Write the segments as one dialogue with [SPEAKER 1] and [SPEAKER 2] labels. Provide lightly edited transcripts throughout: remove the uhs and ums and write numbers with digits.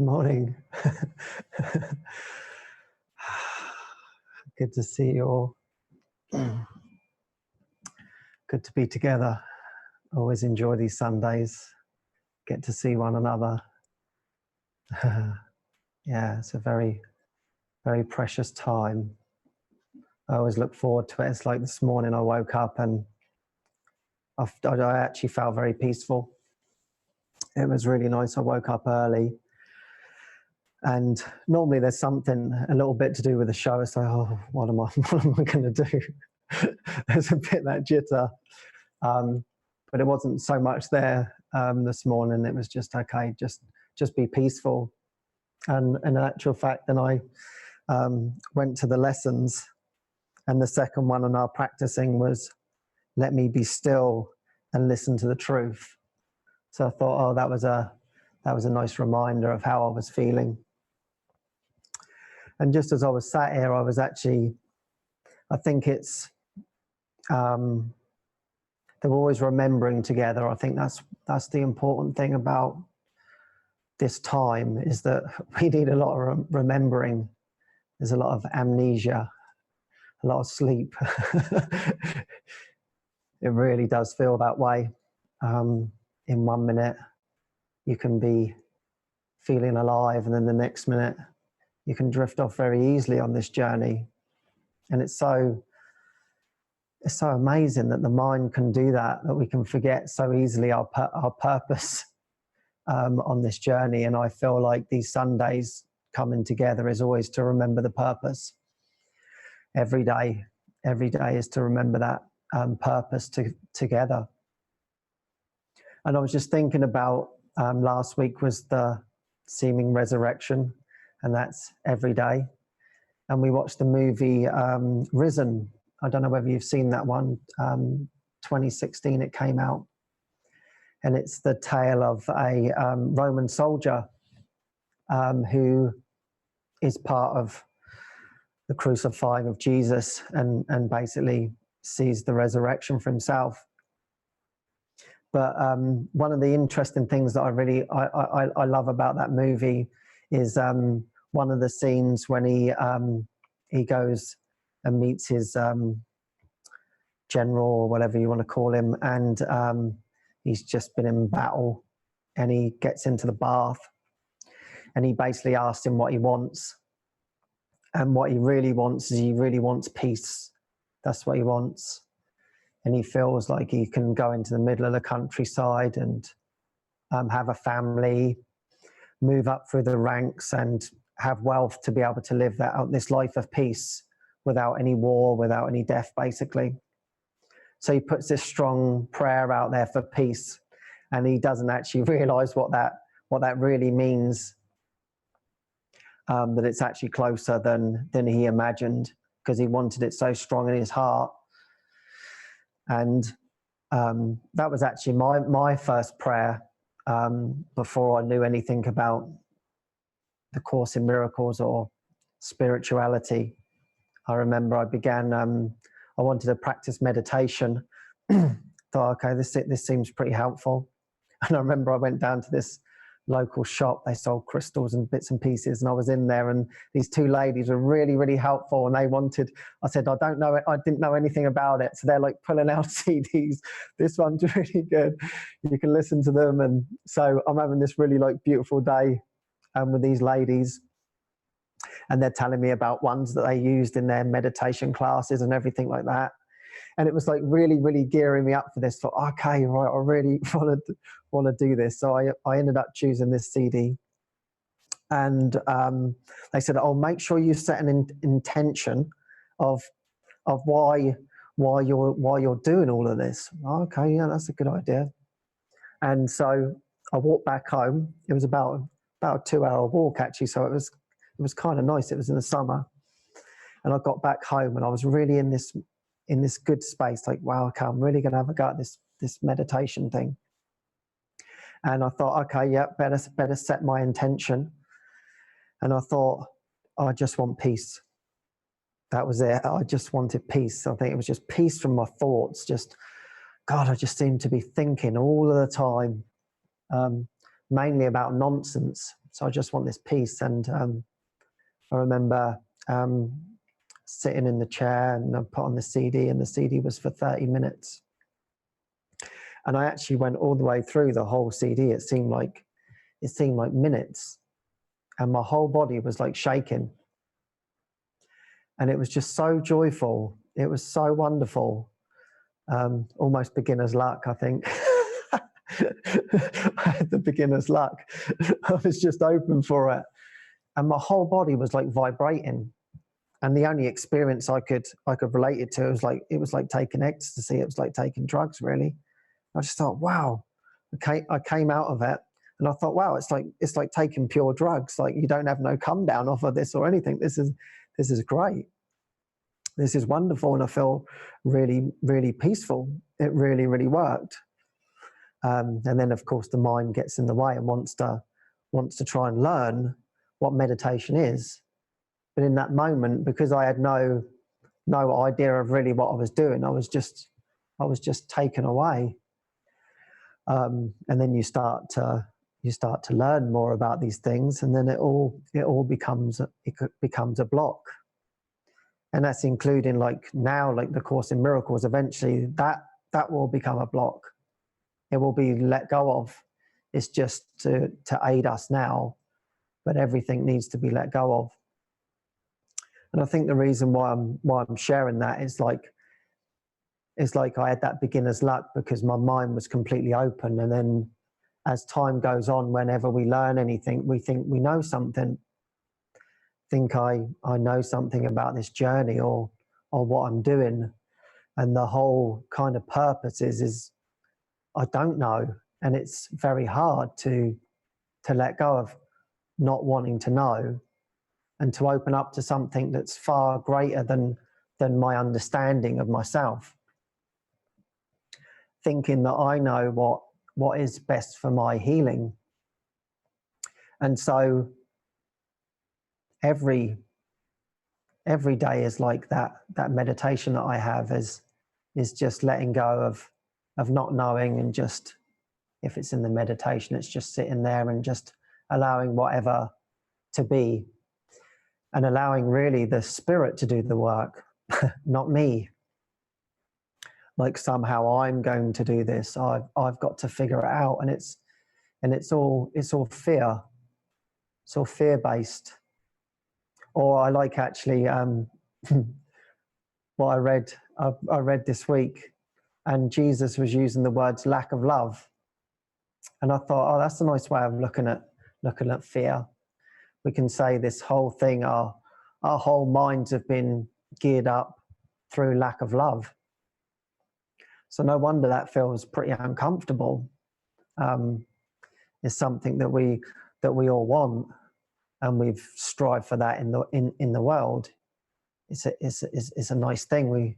[SPEAKER 1] morning. Good to see you all. Good to be together. Always enjoy these Sundays. Get to see one another. Yeah, it's a very, very precious time. I always look forward to it. It's like this morning I woke up and I actually felt very peaceful. It was really nice. I woke up early. And normally there's something a little bit to do with the show. It's like, oh, what am I going to do? There's a bit that jitter. But it wasn't so much there this morning. It was just, okay, just be peaceful. And in actual fact, then I went to the lessons, and the second one on our practicing was, let me be still and listen to the truth. So I thought, oh, that was a nice reminder of how I was feeling. And just as I was sat here, I was actually, I think it's, they were always remembering together. I think that's the important thing about this time, is that we need a lot of remembering. There's a lot of amnesia, a lot of sleep. It really does feel that way. In 1 minute, you can be feeling alive, and then the next minute, you can drift off very easily on this journey. And it's so amazing that the mind can do that we can forget so easily our purpose on this journey. And I feel like these Sundays coming together is always to remember the purpose. Every day is to remember that purpose together. And I was just thinking about last week was the seeming resurrection, and that's every day. And we watched the movie Risen. I don't know whether you've seen that one. 2016 it came out. And it's the tale of a Roman soldier who is part of the crucifying of Jesus and basically sees the resurrection for himself. But one of the interesting things that I love about that movie is one of the scenes when he goes and meets his general, or whatever you want to call him, and he's just been in battle, and he gets into the bath, and he basically asks him what he wants. And what he really wants is he really wants peace. That's what he wants. And he feels like he can go into the middle of the countryside and have a family, move up through the ranks, and have wealth to be able to live this life of peace without any war, without any death, basically. So he puts this strong prayer out there for peace, and he doesn't actually realize what that really means, that it's actually closer than he imagined, because he wanted it so strong in his heart. And that was actually my first prayer before I knew anything about the Course in Miracles or spirituality. I remember I began, I wanted to practice meditation. Thought, okay, this seems pretty helpful. And I remember I went down to this local shop. They sold crystals and bits and pieces, and I was in there, and these two ladies were really, really helpful, and I said, I don't know it, I didn't know anything about it. So they're like pulling out CDs. This one's really good, you can listen to them. And so I'm having this really beautiful day with these ladies, and they're telling me about ones that they used in their meditation classes and everything like that. And it was really, really gearing me up for this. Thought, okay, right, I really want to do this. So I ended up choosing this CD. And they said, oh, make sure you set an intention of why you're doing all of this. Okay, yeah, that's a good idea. And so I walked back home. It was about a 2-hour walk, actually. So it was kind of nice. It was in the summer. And I got back home, and I was really in this good space, like, wow, okay, I'm really going to have a go at this meditation thing. And I thought, okay, yeah, better set my intention. And I thought, I just want peace. That was it. I just wanted peace. I think it was just peace from my thoughts. Just, God, I just seemed to be thinking all of the time, mainly about nonsense. So I just want this peace. And I remember sitting in the chair, and I put on the CD, and the CD was for 30 minutes. And I actually went all the way through the whole CD. It seemed like minutes, and my whole body was like shaking. And it was just so joyful. It was so wonderful. Almost beginner's luck, I think. I had the beginner's luck. I was just open for it. And my whole body was like vibrating. And the only experience I could relate it to it was like taking ecstasy. It was like taking drugs, really. I just thought, wow. Okay, I came out of it, and I thought, wow, it's like taking pure drugs. Like, you don't have no come down off of this or anything. This is great. This is wonderful, and I feel really, really peaceful. It really, really worked. And then, of course, the mind gets in the way and wants to try and learn what meditation is. But in that moment, because I had no idea of really what I was doing, I was just taken away. And then you start to learn more about these things, and then it all becomes a block. And that's including, like, now, like the Course in Miracles. Eventually that will become a block. It will be let go of. It's just to aid us now, but everything needs to be let go of. And I think the reason why I'm sharing that is like I had that beginner's luck because my mind was completely open. And then as time goes on, whenever we learn anything, we think we know something. Think I know something about this journey or what I'm doing. And the whole kind of purpose is I don't know. And it's very hard to let go of not wanting to know, and to open up to something that's far greater than my understanding of myself. Thinking that I know what is best for my healing. And so every day is like that meditation that I have is just letting go of not knowing, and just, if it's in the meditation, it's just sitting there and just allowing whatever to be, and allowing really the spirit to do the work, not me. Like somehow I'm going to do this. I've got to figure it out, and it's all fear. It's all fear-based. Or I like, actually, what I read this week, and Jesus was using the words lack of love, and I thought, oh, that's a nice way of looking at fear. We can say this whole thing, our whole minds have been geared up through lack of love. So no wonder that feels pretty uncomfortable. It's something that we all want, and we've strived for that in the world. It's a nice thing.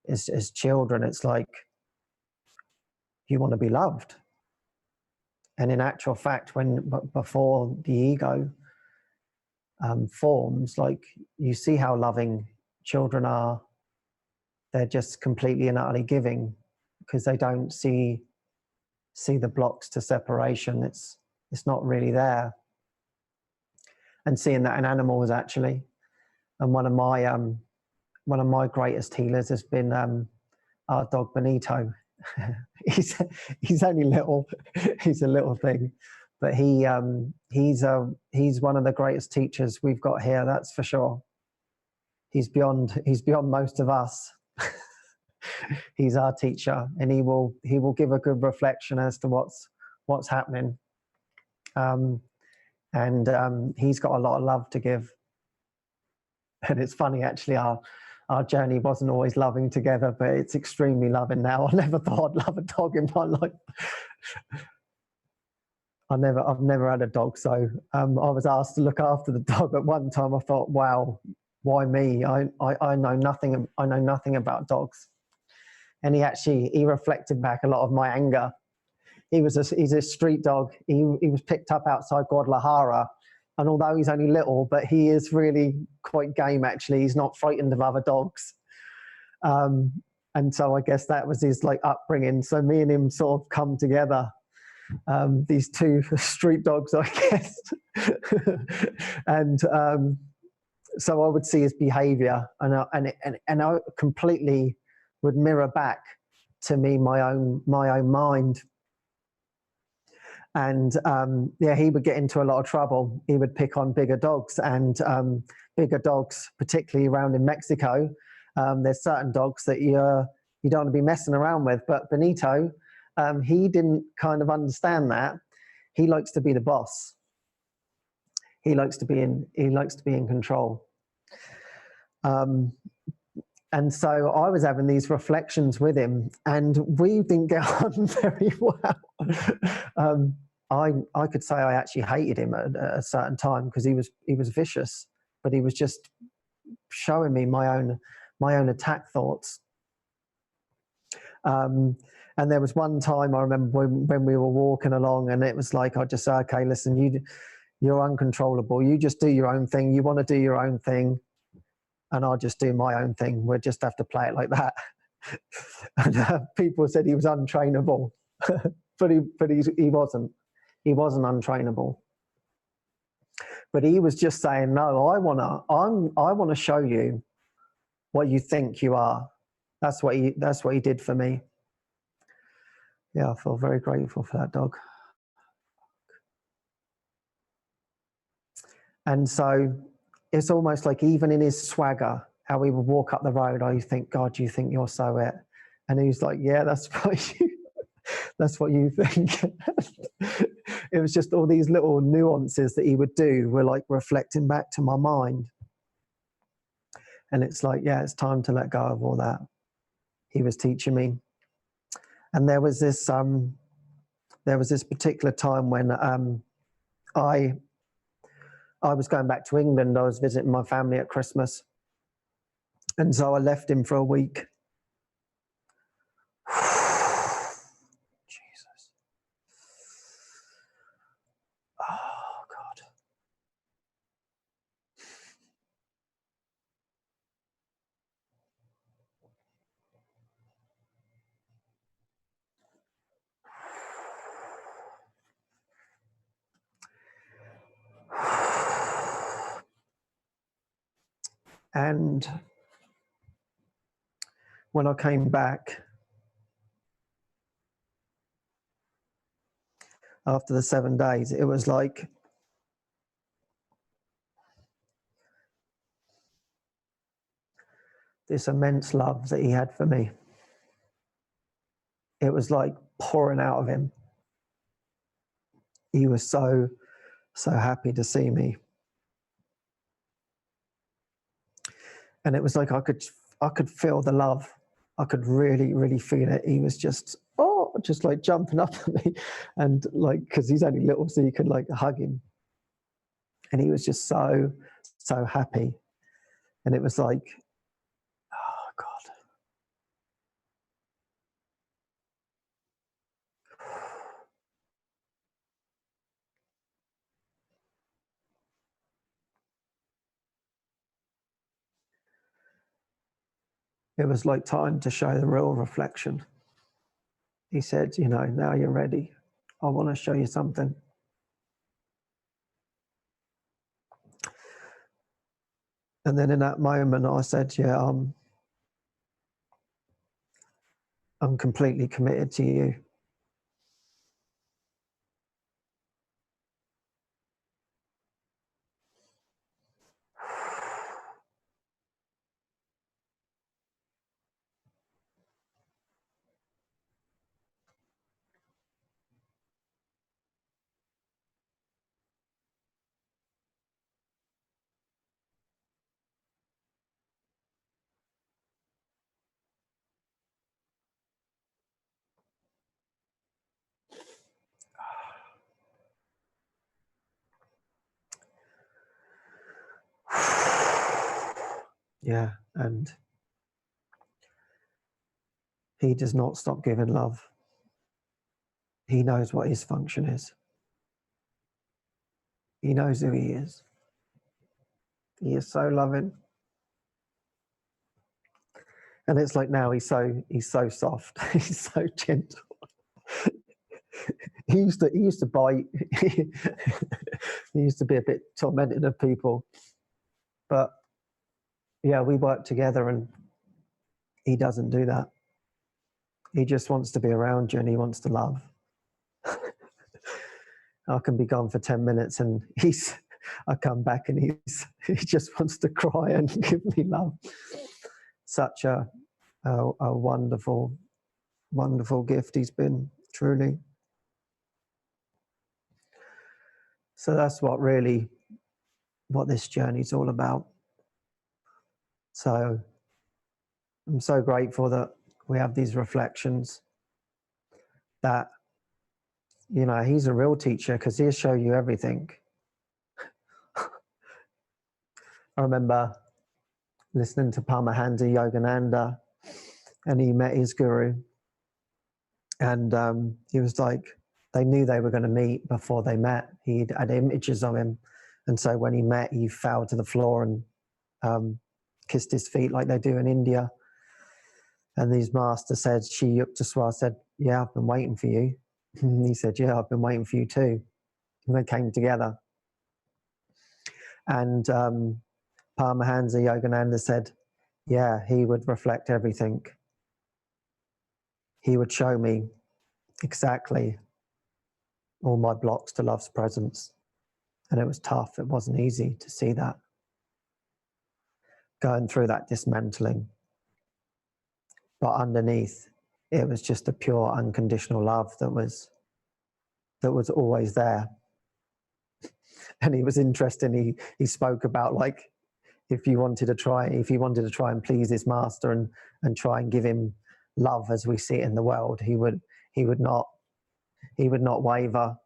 [SPEAKER 1] As children, it's like you want to be loved. And in actual fact, before the ego forms, like, you see how loving children are. They're just completely and utterly giving, because they don't see the blocks to separation. It's not really there. And seeing that in animals, actually. And one of my greatest healers has been our dog Benito. he's only little. He's a little thing, but he's one of the greatest teachers we've got here. That's for sure. He's beyond most of us. He's our teacher, and he will give a good reflection as to what's happening. He's got a lot of love to give. And it's funny, actually, our journey wasn't always loving together, but it's extremely loving now. I never thought I'd love a dog in my life. I've never had a dog, so I was asked to look after the dog at one time. I thought, wow, why me? I know nothing. I know nothing about dogs. And he reflected back a lot of my anger. He's a street dog. He was picked up outside Guadalajara, and although he's only little, but he is really quite game, actually. He's not frightened of other dogs. And so I guess that was his, like, upbringing. So me and him sort of come together. these two street dogs, I guess. And so I would see his behavior, and I completely would mirror back to me my own mind. And yeah, he would get into a lot of trouble. He would pick on bigger dogs, and bigger dogs, particularly around in Mexico. There's certain dogs that you don't want to be messing around with. But Benito, he didn't kind of understand that. He likes to be the boss. He likes to be in control. And so I was having these reflections with him, and we didn't get on very well. I could say I actually hated him at a certain time, because he was vicious, but he was just showing me my own attack thoughts. And there was one time I remember when we were walking along, and it was like I just said, okay, listen, you're uncontrollable. You just do your own thing. You want to do your own thing, and I'll just do my own thing. We'll just have to play it like that. And people said he was untrainable, but he wasn't. He wasn't untrainable. But he was just saying, no, I want to show you what you think you are. That's what he did for me. Yeah, I feel very grateful for that dog. And so it's almost like, even in his swagger, how we would walk up the road, I think, God, you think you're so it. And he's like, yeah, that's what you think. It was just all these little nuances that he would do were like reflecting back to my mind. And it's like, yeah, it's time to let go of all that. He was teaching me. And there was this particular time when I was going back to England. I was visiting my family at Christmas. And so I left him for a week. Jesus. Oh, God. And when I came back after the 7 days, it was like this immense love that he had for me. It was like pouring out of him. He was so happy to see me. And it was like I could feel the love. I could really, really feel it. He was just like jumping up at me, and like, because he's only little, so you could like hug him. And he was just so happy. And it was like, oh God. It was like time to show the real reflection. He said, now you're ready. I want to show you something. And then in that moment, I said, yeah, I'm completely committed to you. Yeah, and he does not stop giving love. He knows what his function is. He knows who he is. He is so loving. And it's like now he's so soft. He's so gentle. he used to bite. He used to be a bit tormented of people. But yeah, we work together, and he doesn't do that. He just wants to be around you, and he wants to love. I can be gone for 10 minutes, and I come back, and he just wants to cry and give me love. Such a wonderful, wonderful gift he's been, truly. So that's what this journey's all about. So I'm so grateful that we have these reflections, that, you know, he's a real teacher, because he'll show you everything. I remember listening to Paramahansa Yogananda, and he met his guru, and he was like, they knew they were going to meet before they met. He had images of him, and so when he met, he fell to the floor and kissed his feet like they do in India. And his master said, Shi Yukta Swa, said, yeah, I've been waiting for you. And he said, yeah, I've been waiting for you too. And they came together. And Paramahansa Yogananda said, yeah, he would reflect everything. He would show me exactly all my blocks to love's presence. And it was tough. It wasn't easy to see that. Going through that dismantling. But underneath, it was just a pure, unconditional love that was always there. And he was interesting. He spoke about, like, if he wanted to try and please his master and try and give him love as we see it in the world, he would not waver.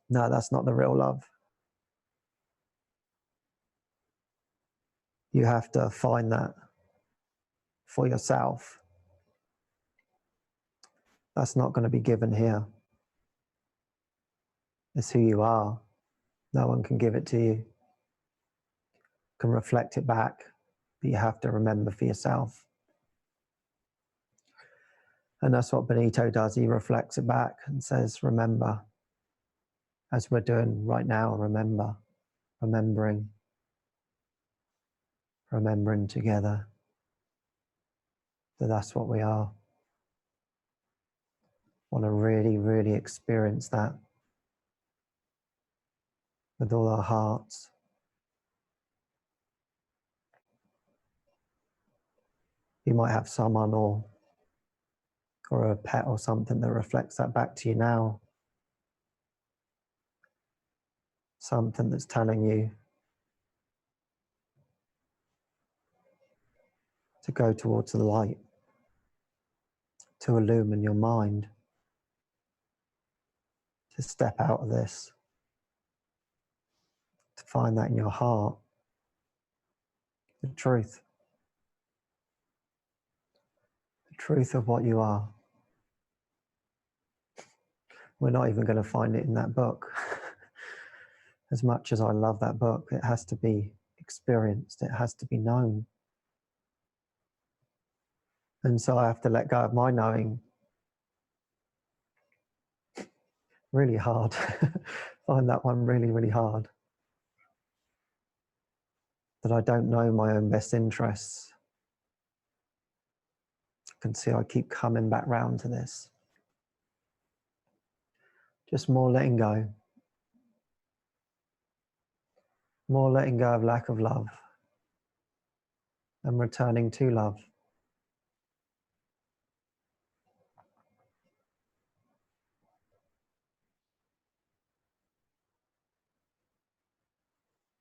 [SPEAKER 1] No, that's not the real love. You have to find that for yourself. That's not going to be given here. It's who you are. No one can give it to you. Can reflect it back, but you have to remember for yourself. And that's what Benito does. He reflects it back and says, remember, as we're doing right now, remembering together that that's what we are. Want to really, really experience that with all our hearts. You might have someone or a pet or something that reflects that back to you now. Something that's telling you to go towards the light, to illumine your mind, to step out of this, to find that in your heart, the truth of what you are. We're not even going to find it in that book. As much as I love that book, it has to be experienced, it has to be known. And so I have to let go of my knowing. Really hard. Find that one really, really hard. That I don't know my own best interests. You can see I keep coming back round to this. Just more letting go. More letting go of lack of love. And returning to love.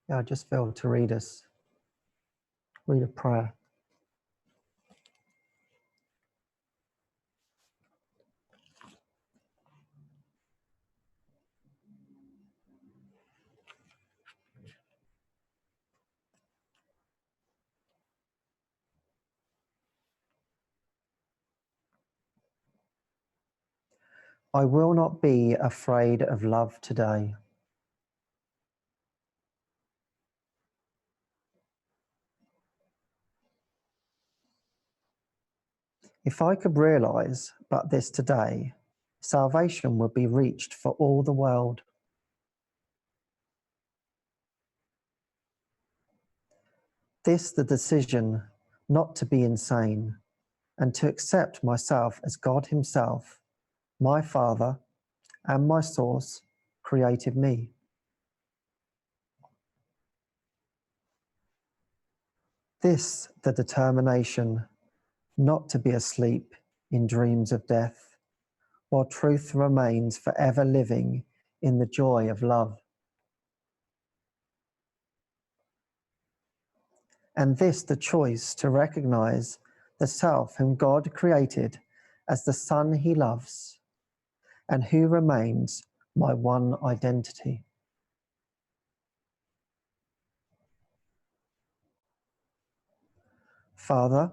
[SPEAKER 1] Yeah, I just feel to read a prayer. I will not be afraid of love today. If I could realize but this today, salvation would be reached for all the world. This the decision not to be insane and to accept myself as God himself, my Father and my source, created me. This the determination not to be asleep in dreams of death, while truth remains forever living in the joy of love. And this the choice to recognize the self whom God created as the Son he loves, and who remains my one identity. Father,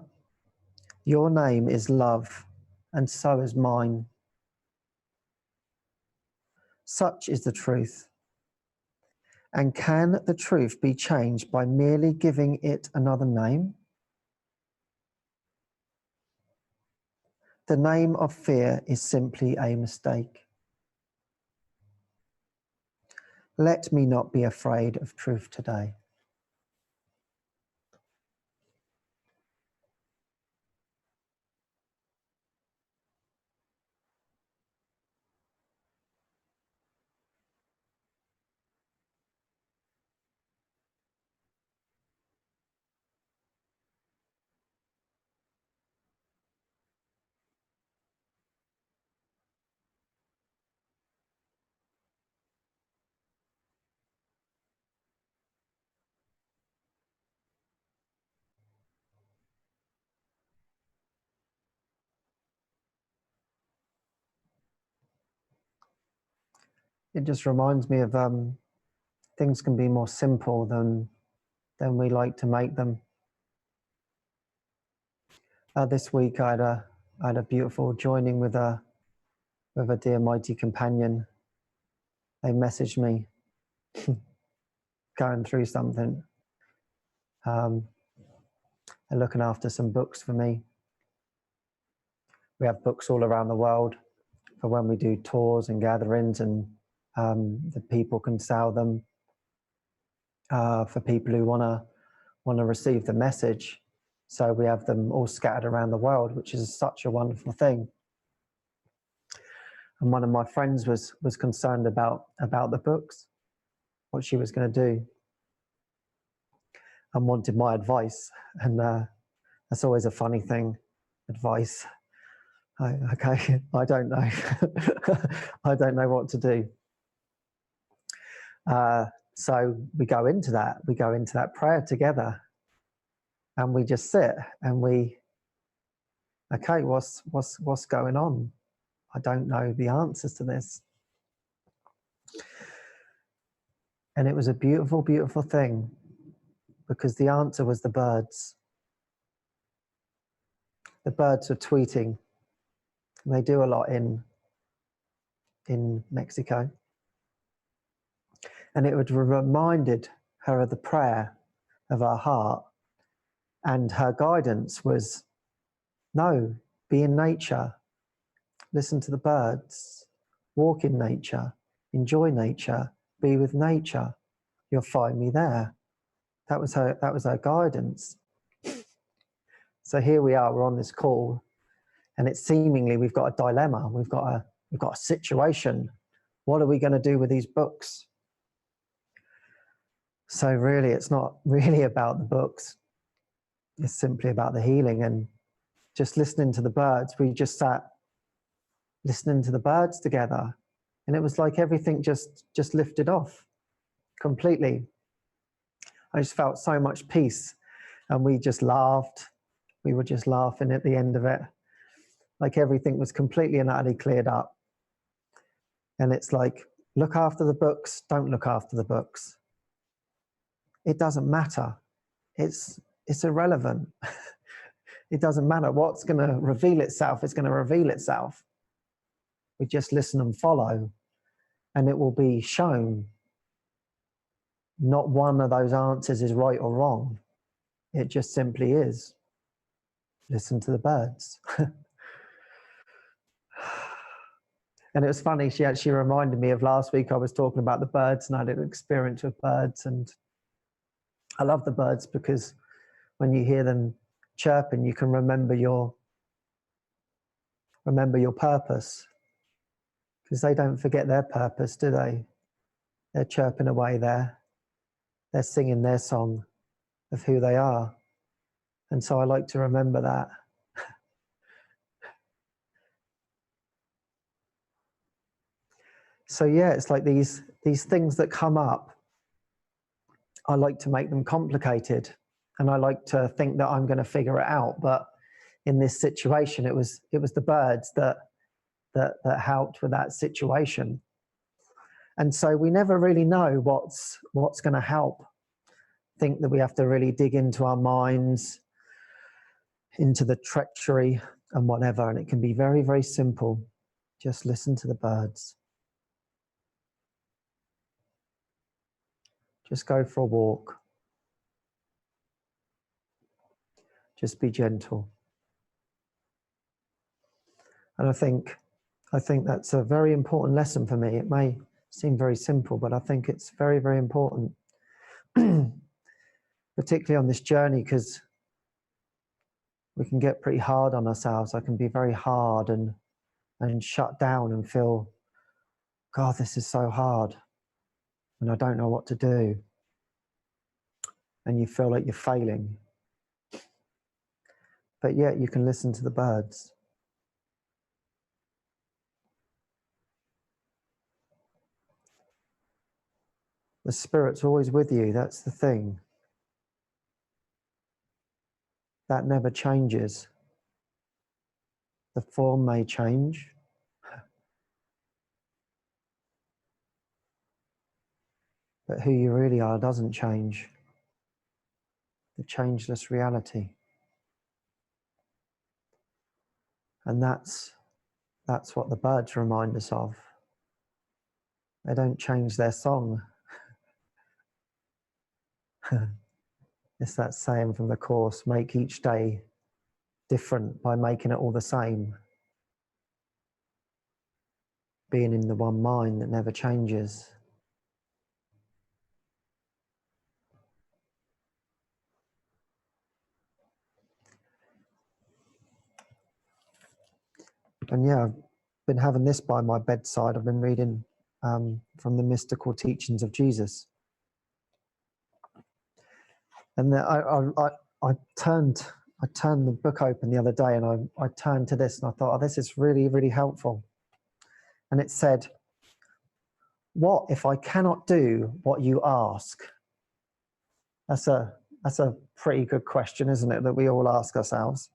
[SPEAKER 1] your name is love, and so is mine. Such is the truth. And can the truth be changed by merely giving it another name? The name of fear is simply a mistake. Let me not be afraid of truth today. It just reminds me of things can be more simple than we like to make them. This week I had a beautiful joining with a dear mighty companion. They messaged me going through something. They're looking after some books for me. We have books all around the world for when we do tours and gatherings, and the people can sell them for people who want to receive the message. So we have them all scattered around the world, which is such a wonderful thing. And one of my friends was concerned about the books, what she was going to do, and wanted my advice. And that's always a funny thing, advice. Okay, I don't know. I don't know what to do. So we go into that prayer together, and we just sit and okay, what's going on? I don't know the answers to this. And it was a beautiful, beautiful thing, because the answer was the birds. The birds were tweeting. And they do a lot in Mexico. And it would reminded her of the prayer of our heart. And her guidance was, no, be in nature, listen to the birds, walk in nature, enjoy nature, be with nature. You'll find me there. That was her guidance. So here we are, we're on this call, and it's seemingly we've got a dilemma, we've got a situation. What are we going to do with these books? So really, it's not really about the books. It's simply about the healing and just listening to the birds. We just sat listening to the birds together, and it was like everything just lifted off completely. I just felt so much peace, and we just laughed. We were just laughing at the end of it, like everything was completely and utterly cleared up. And it's like, look after the books, don't look after the books. It doesn't matter. It's irrelevant. It doesn't matter. What's going to reveal itself is going to reveal itself. We just listen and follow, and it will be shown. Not one of those answers is right or wrong. It just simply is. Listen to the birds. And it was funny, she actually reminded me of last week. I was talking about the birds, and I had an experience with birds, and I love the birds because when you hear them chirping, you can remember your purpose, because they don't forget their purpose, do they? They're chirping away there. They're singing their song of who they are. And so I like to remember that. So yeah, it's like these things that come up, I like to make them complicated, and I like to think that I'm going to figure it out. But in this situation, it was the birds that helped with that situation. And so we never really know what's going to help. Think that we have to really dig into our minds, into the treachery and whatever, and it can be very, very simple. Just listen to the birds. Just go for a walk. Just be gentle. And I think that's a very important lesson for me. It may seem very simple, but I think it's very, very important, particularly on this journey, because we can get pretty hard on ourselves. I can be very hard and shut down and feel, God, this is so hard, and I don't know what to do. And you feel like you're failing. But yet you can listen to the birds. The Spirit's always with you. That's the thing. That never changes. The form may change, but who you really are doesn't change. The changeless reality. And that's what the birds remind us of. They don't change their song. It's that saying from the Course, make each day different by making it all the same. Being in the one mind that never changes. And yeah, I've been having this by my bedside. I've been reading from the mystical teachings of Jesus. And I turned the book open the other day, and I turned to this, and I thought, oh, this is really, really helpful. And it said, what if I cannot do what you ask? That's a pretty good question, isn't it, that we all ask ourselves?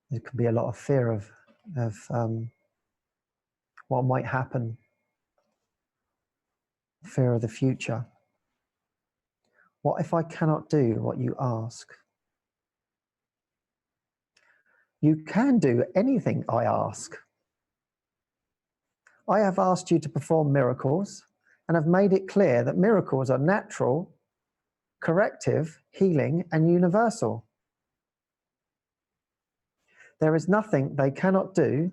[SPEAKER 1] There could be a lot of fear of what might happen, fear of the future. What if I cannot do what you ask? You can do anything I ask. I have asked you to perform miracles, and have made it clear that miracles are natural, corrective, healing, and universal. There is nothing they cannot do,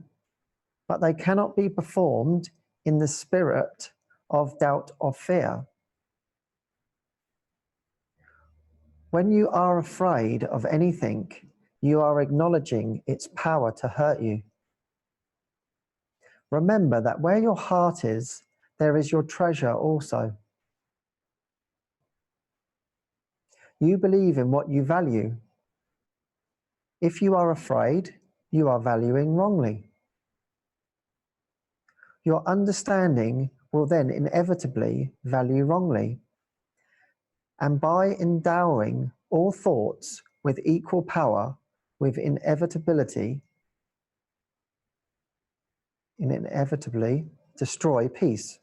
[SPEAKER 1] but they cannot be performed in the spirit of doubt or fear. When you are afraid of anything, you are acknowledging its power to hurt you. Remember that where your heart is, there is your treasure also. You believe in what you value. If you are afraid, you are valuing wrongly. Your understanding will then inevitably value wrongly. And by endowing all thoughts with equal power, with inevitably destroy peace,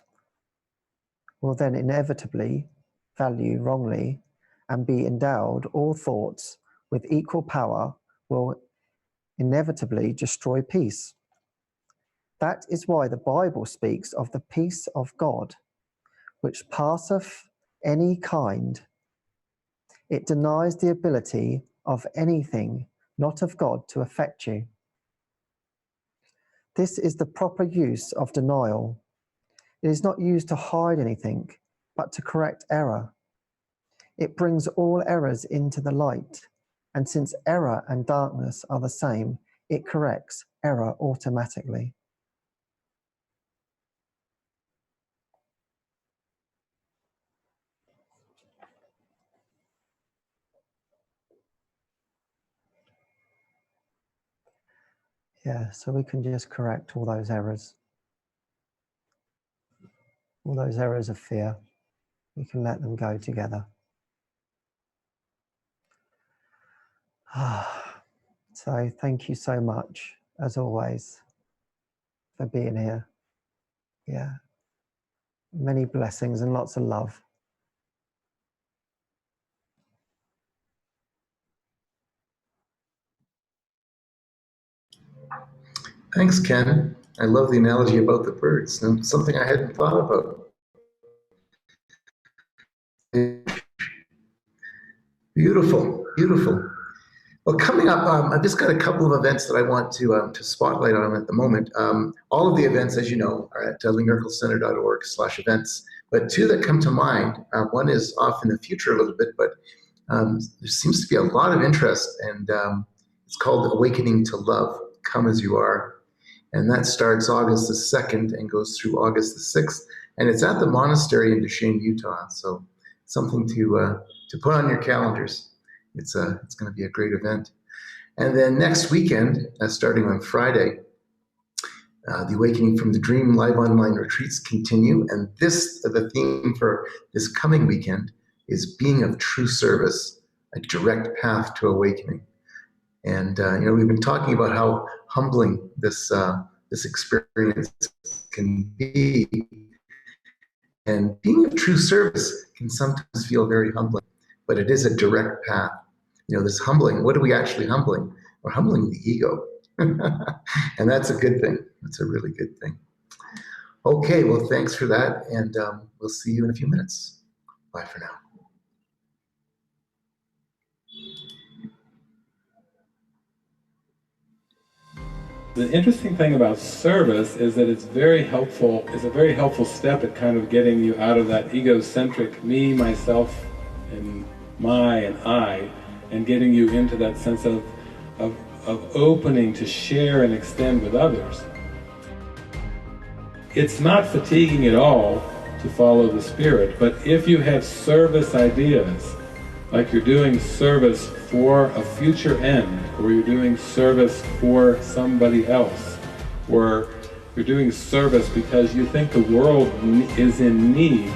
[SPEAKER 1] will then inevitably value wrongly, and be endowed all thoughts with equal power will inevitably destroy peace. That is why the Bible speaks of the peace of God, which passeth any kind. It denies the ability of anything not of God to affect you. This is the proper use of denial. It is not used to hide anything, but to correct error. It brings all errors into the light, and since error and darkness are the same, it corrects error automatically. Yeah, so we can just correct all those errors. All those errors of fear. We can let them go together. So thank you so much, as always, for being here. Yeah. Many blessings and lots of love.
[SPEAKER 2] Thanks, Ken. I love the analogy about the birds. Something I hadn't thought about. Beautiful, beautiful. Well, coming up, I've just got a couple of events that I want to spotlight on at the moment. All of the events, as you know, are at linkmiraclecenter.org/events. But two that come to mind, one is off in the future a little bit, but there seems to be a lot of interest, and it's called Awakening to Love, Come As You Are. And that starts August the 2nd and goes through August the 6th. And it's at the monastery in Duchesne, Utah. So something to put on your calendars. It's going to be a great event. And then next weekend, starting on Friday, the Awakening from the Dream live online retreats continue. And the theme for this coming weekend is being of true service, a direct path to awakening. And we've been talking about how humbling this experience can be, and being of true service can sometimes feel very humbling, but it is a direct path. This humbling. What are we actually humbling? We're humbling the ego, and that's a good thing. That's a really good thing. Okay, well, thanks for that, and we'll see you in a few minutes. Bye for now.
[SPEAKER 3] The interesting thing about service is that it's very helpful. It's a very helpful step at kind of getting you out of that egocentric me, myself, and my and I, and getting you into that sense of opening to share and extend with others. It's not fatiguing at all to follow the Spirit, but if you have service ideas, like you're doing service for a future end, or you're doing service for somebody else, or you're doing service because you think the world is in need.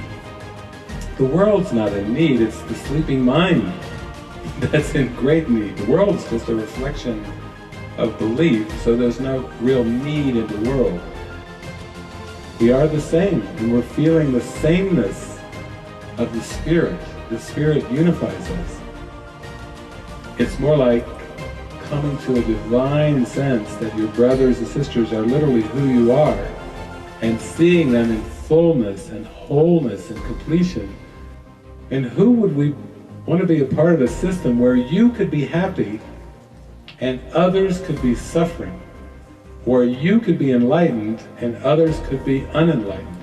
[SPEAKER 3] The world's not in need, it's the sleeping mind that's in great need. The world's just a reflection of belief, so there's no real need in the world. We are the same, and we're feeling the sameness of the Spirit. The Spirit unifies us. It's more like coming to a divine sense that your brothers and sisters are literally who you are, and seeing them in fullness and wholeness and completion. And who would we want to be a part of a system where you could be happy and others could be suffering, where you could be enlightened and others could be unenlightened?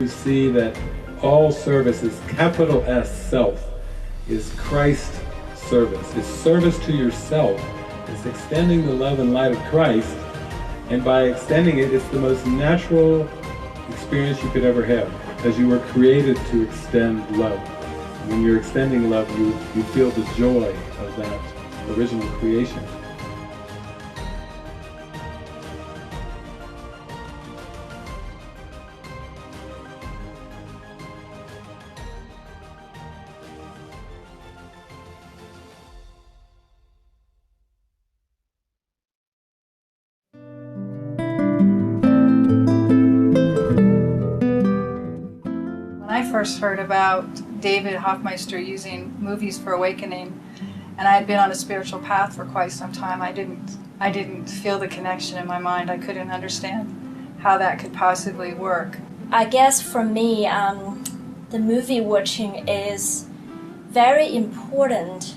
[SPEAKER 3] You see that all service is capital S, self, is Christ service. It's service to yourself. It's extending the love and light of Christ, and by extending it, it's the most natural experience you could ever have, because you were created to extend love. When you're extending love, you feel the joy of that original creation.
[SPEAKER 4] When I first heard about David Hoffmeister using movies for awakening, and I had been on a spiritual path for quite some time, I didn't I didn't feel the connection in my mind. I couldn't understand how that could possibly work.
[SPEAKER 5] I guess for me, the movie watching is very important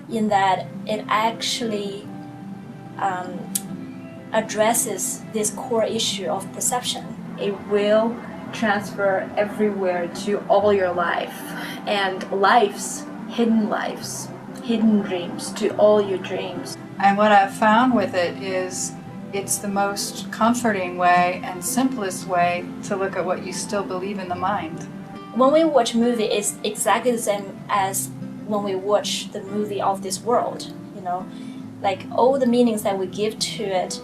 [SPEAKER 5] in that it actually addresses this core issue of perception.
[SPEAKER 6] It will transfer everywhere to all your life, and hidden dreams, to all your dreams.
[SPEAKER 4] And what I've found with it is it's the most comforting way and simplest way to look at what you still believe in the mind.
[SPEAKER 5] When we watch a movie, it's exactly the same as when we watch the movie of this world, you know, like all the meanings that we give to it,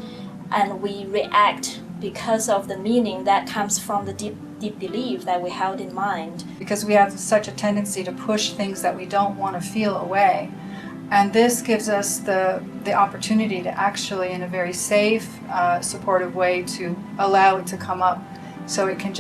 [SPEAKER 5] and we react because of the meaning that comes from the deep belief that we held in mind.
[SPEAKER 4] Because we have such a tendency to push things that we don't want to feel away. And this gives us the opportunity to actually, in a very safe, supportive way, to allow it to come up. So it can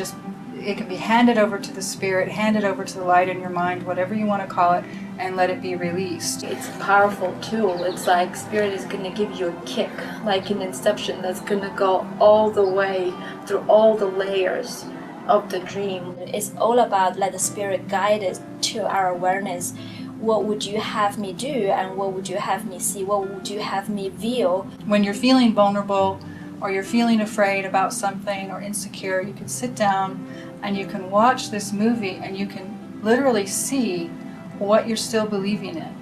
[SPEAKER 4] be handed over to the spirit, handed over to the light in your mind, whatever you want to call it, and let it be released.
[SPEAKER 6] It's a powerful tool. It's like spirit is going to give you a kick, like in Inception, that's going to go all the way through all the layers of the dream.
[SPEAKER 5] It's all about let the spirit guide it to our awareness. What would you have me do, and what would you have me see? What would you have me feel?
[SPEAKER 4] When you're feeling vulnerable or you're feeling afraid about something or insecure, you can sit down and you can watch this movie and you can literally see what you're still believing in.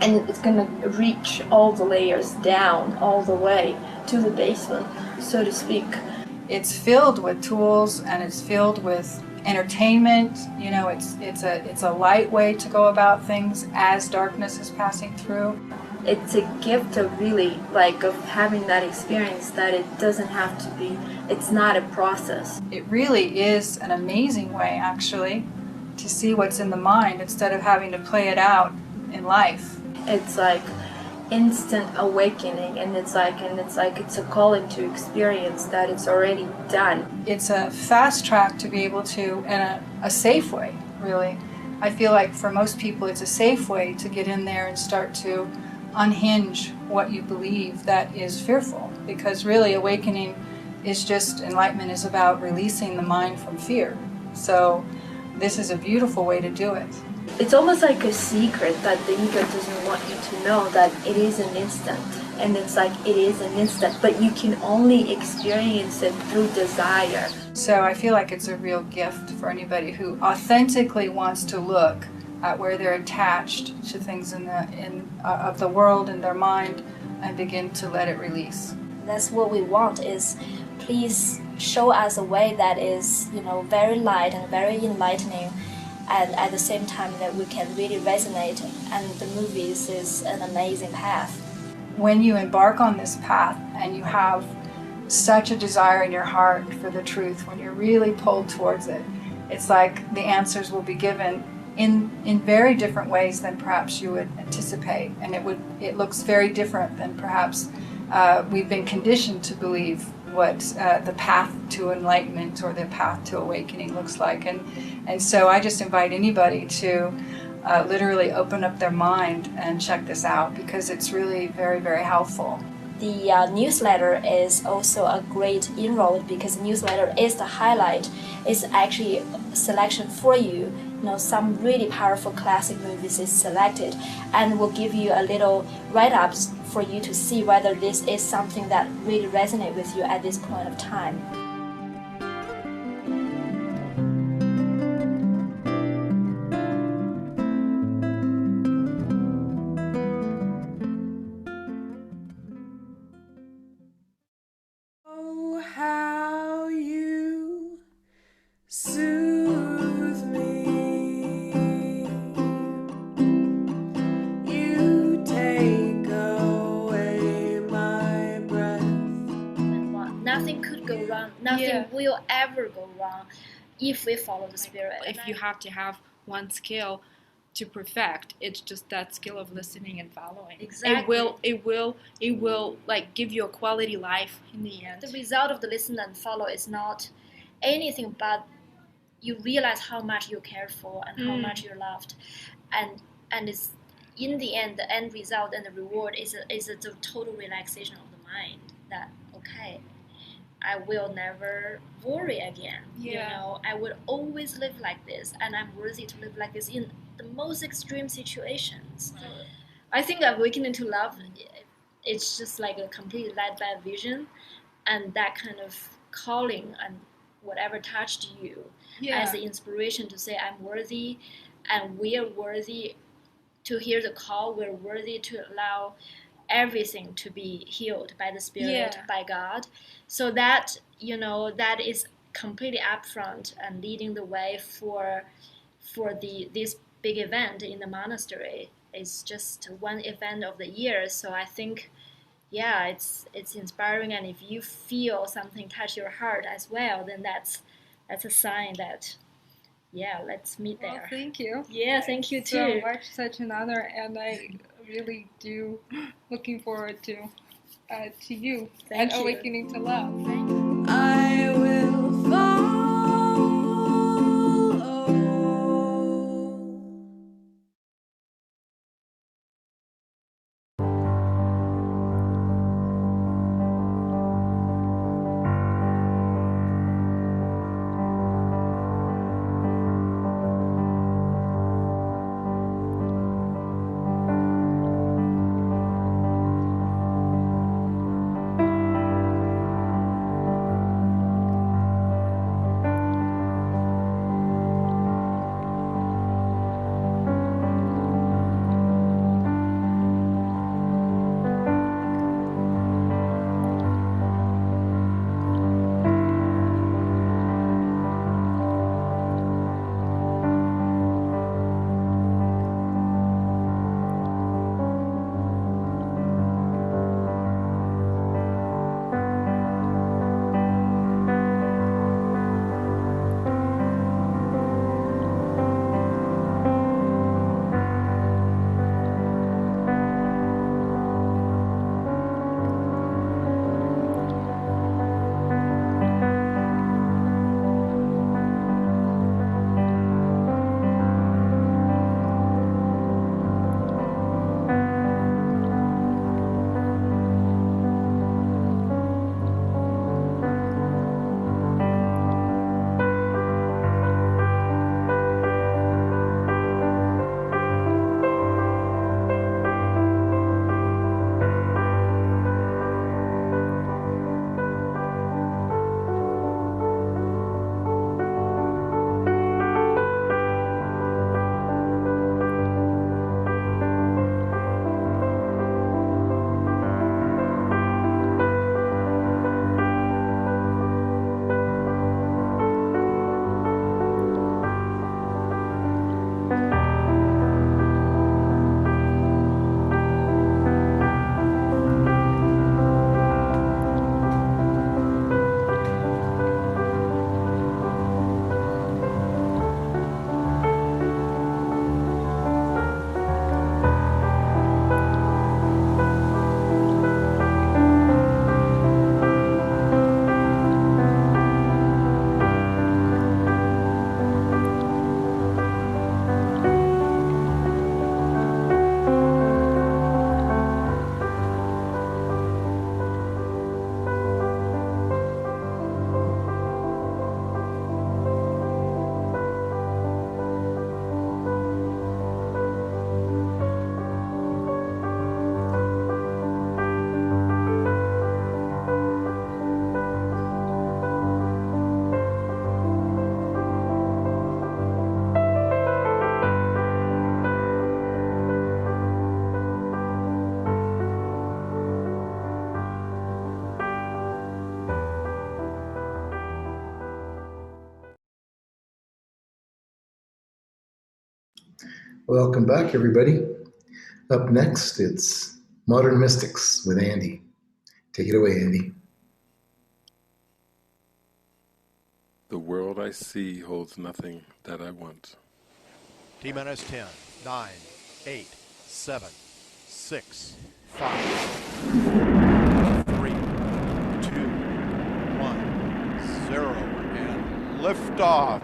[SPEAKER 6] And it's going to reach all the layers down, all the way to the basement, so to speak.
[SPEAKER 4] It's filled with tools and it's filled with entertainment. You know, it's a light way to go about things as darkness is passing through.
[SPEAKER 6] It's a gift of really, like, of having that experience, that it doesn't have to be, it's not a process.
[SPEAKER 4] It really is an amazing way, actually, to see what's in the mind instead of having to play it out in life.
[SPEAKER 6] It's like instant awakening, and it's a calling to experience that it's already done.
[SPEAKER 4] It's a fast track to be able to, and a safe way, really. I feel like for most people it's a safe way to get in there and start to unhinge what you believe that is fearful, because really awakening is just, enlightenment is about releasing the mind from fear. So this is a beautiful way to do it.
[SPEAKER 6] It's almost like a secret that the ego doesn't want you to know, that it is an instant. And it's like it is an instant, but you can only experience it through desire.
[SPEAKER 4] So I feel like it's a real gift for anybody who authentically wants to look at where they're attached to things of the world in their mind and begin to let it release.
[SPEAKER 5] That's what we want, is please show us a way that is, you know, very light and very enlightening, and at the same time that we can really resonate, and the movies is an amazing path.
[SPEAKER 4] When you embark on this path and you have such a desire in your heart for the truth, when you're really pulled towards it, it's like the answers will be given in very different ways than perhaps you would anticipate, and it looks very different than perhaps we've been conditioned to believe what the path to enlightenment or the path to awakening looks like. And so I just invite anybody to literally open up their mind and check this out, because it's really very, very helpful.
[SPEAKER 5] The newsletter is also a great inroad, because the newsletter is the highlight. It's actually a selection for you. You know, some really powerful classic movies is selected, and will give you a little write-ups for you to see whether this is something that really resonates with you at this point of time.
[SPEAKER 7] Oh, how you soothe me. You take away my breath.
[SPEAKER 5] Nothing could go wrong. Nothing will ever go wrong if we follow the spirit.
[SPEAKER 8] If you have to have one skill to perfect, it's just that skill of listening and following.
[SPEAKER 5] Exactly.
[SPEAKER 8] It will like give you a quality life in the end.
[SPEAKER 5] The result of the listen and follow is not anything but you realize how much you cared for and how much you're loved, and it's in the end, the end result and the reward is a total relaxation of the mind. mind that, okay, I will never worry again. You know, I would always live like this, and I'm worthy to live like this in the most extreme situations. I think awakening to love, it's just like a completely led by vision, and that kind of calling and whatever touched you as the inspiration to say, I'm worthy, and we are worthy to hear the call. We're worthy to allow everything to be healed by the Spirit, by God. So that, you know, that is completely upfront and leading the way for this big event in the monastery. It's just one event of the year. So I think, yeah, it's inspiring. And if you feel something touch your heart as well, then that's a sign that, yeah, let's meet there.
[SPEAKER 8] Well, thank you.
[SPEAKER 5] Yeah, thank you too.
[SPEAKER 8] So much, such an honor, and I really do looking forward to you
[SPEAKER 5] Thank
[SPEAKER 8] at
[SPEAKER 5] you.
[SPEAKER 8] Awakening to Love.
[SPEAKER 7] I will follow.
[SPEAKER 2] Welcome back, everybody. Up next, it's Modern Mystics with Andy. Take it away, Andy.
[SPEAKER 3] The world I see holds nothing that I want.
[SPEAKER 9] T-minus 10, 9, 8, 7, 6, 5, 4, 3, 2, 1, 0, and liftoff.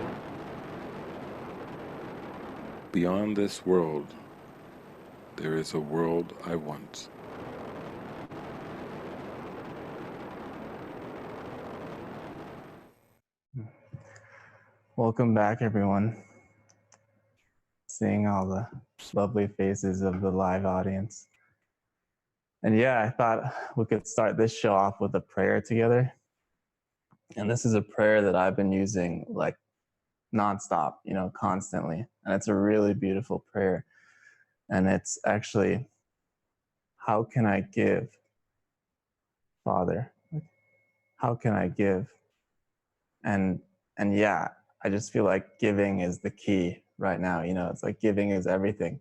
[SPEAKER 3] Beyond this world, there is a world I want.
[SPEAKER 10] Welcome back, everyone. Seeing all the lovely faces of the live audience. And yeah, I thought we could start this show off with a prayer together. And this is a prayer that I've been using like nonstop, constantly. And it's a really beautiful prayer. And it's actually, how can I give, Father? How can I give? And yeah, I just feel like giving is the key right now. It's like giving is everything.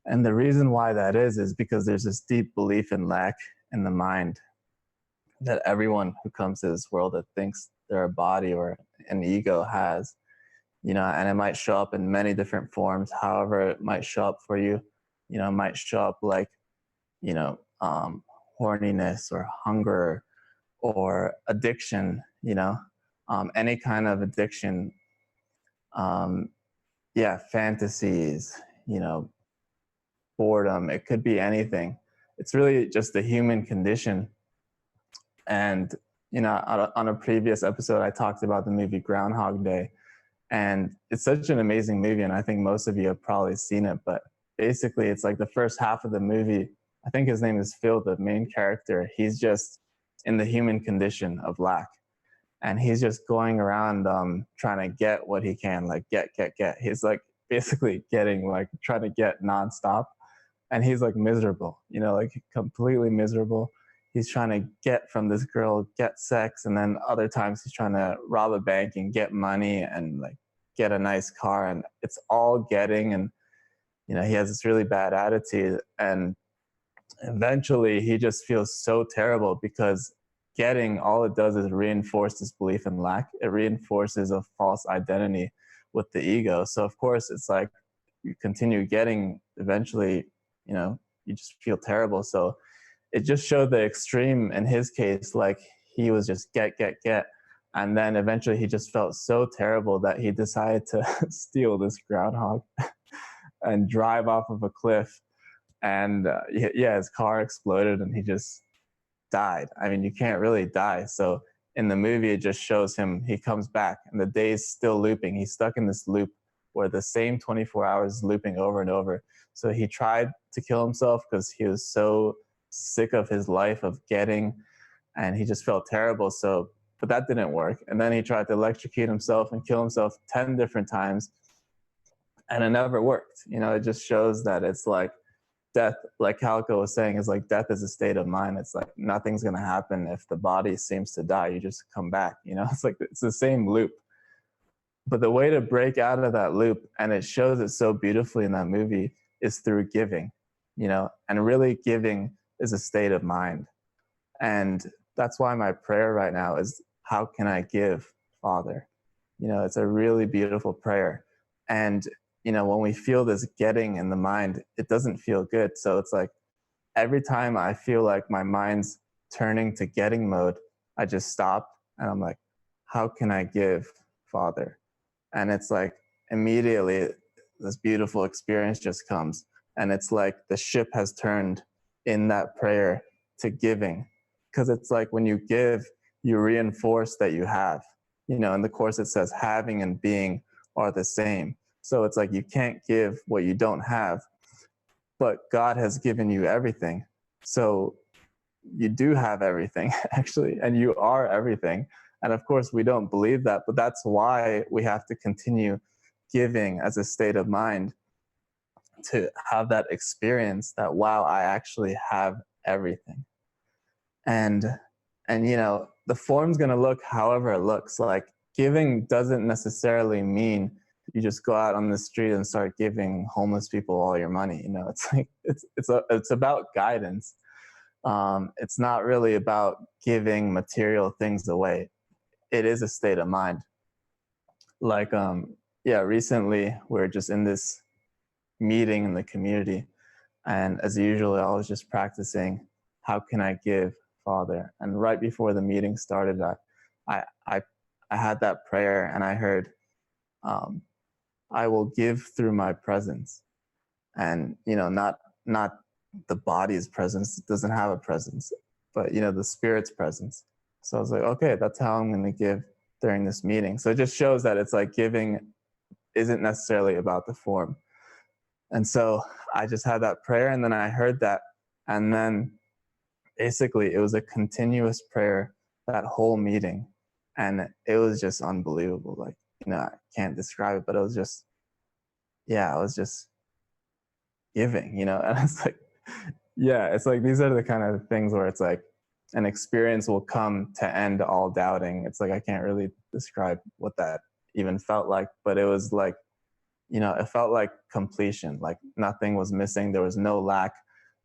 [SPEAKER 10] And the reason why that is because there's this deep belief in lack in the mind that everyone who comes to this world that thinks they're a body or an ego has, and it might show up in many different forms. However it might show up for you, it might show up like, horniness or hunger or addiction, any kind of addiction, fantasies, boredom. It could be anything. It's really just the human condition. And, on a previous episode, I talked about the movie Groundhog Day. And it's such an amazing movie. And I think most of you have probably seen it. But basically, it's like the first half of the movie, I think his name is Phil, the main character. He's just in the human condition of lack. And he's just going around trying to get what he can, like get. He's like basically getting, like trying to get nonstop. And he's like miserable, like completely miserable. He's trying to get from this girl, get sex. And then other times he's trying to rob a bank and get money and like get a nice car. And it's all getting. And, he has this really bad attitude. And eventually he just feels so terrible because getting, all it does is reinforce this belief in lack. It reinforces a false identity with the ego. So of course it's like you continue getting, eventually, you just feel terrible. So it just showed the extreme in his case, like he was just get. And then eventually he just felt so terrible that he decided to steal this groundhog and drive off of a cliff. And his car exploded and he just died. I mean, you can't really die. So in the movie, it just shows him, he comes back and the day's still looping. He's stuck in this loop where the same 24 hours is looping over and over. So he tried to kill himself because he was so sick of his life of getting, and he just felt terrible. So, but that didn't work. And then he tried to electrocute himself and kill himself 10 different times, and it never worked. It just shows that it's like death, like Calico was saying, is like death is a state of mind. It's like nothing's going to happen if the body seems to die. You just come back, it's like, it's the same loop. But the way to break out of that loop, and it shows it so beautifully in that movie, is through giving, and really giving is a state of mind. And that's why my prayer right now is, how can I give, Father? It's a really beautiful prayer. And, when we feel this getting in the mind, it doesn't feel good. So it's like every time I feel like my mind's turning to getting mode, I just stop and I'm like, how can I give, Father? And it's like immediately this beautiful experience just comes. And it's like the ship has turned in that prayer to giving. Because it's like when you give, you reinforce that you have. In the Course it says having and being are the same. So it's like you can't give what you don't have, but God has given you everything. So you do have everything, actually, and you are everything. And of course, we don't believe that, but that's why we have to continue giving as a state of mind, to have that experience that, wow, I actually have everything. And the form's going to look however it looks. Like giving doesn't necessarily mean you just go out on the street and start giving homeless people all your money. It's like it's about guidance. It's not really about giving material things away. It is a state of mind. Like recently we're just in this meeting in the community, and as usual, I was just practicing, how can I give, Father? And right before the meeting started, I had that prayer, and I heard, I will give through my presence. And not the body's presence, it doesn't have a presence, but the spirit's presence. So I was like, okay, that's how I'm going to give during this meeting. So it just shows that it's like giving isn't necessarily about the form. And so I just had that prayer, and then I heard that, and then basically it was a continuous prayer that whole meeting, and it was just unbelievable. Like, you know, I can't describe it, but it was just, yeah, I was just giving, you know. And it's like, yeah, it's like these are the kind of things where it's like an experience will come to end all doubting. It's like I can't really describe what that even felt like, but it was like, you know, it felt like completion, like nothing was missing. There was no lack,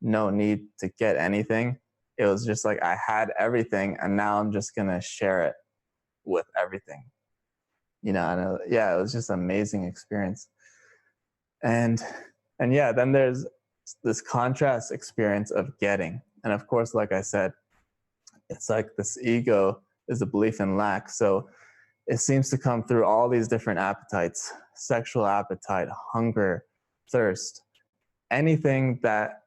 [SPEAKER 10] no need to get anything. It was just like I had everything, and now I'm just going to share it with everything. You know, and yeah, it was just an amazing experience. And yeah, then there's this contrast experience of getting. And of course, like I said, it's like this ego is a belief in lack. So it seems to come through all these different appetites: sexual appetite, hunger, thirst, anything that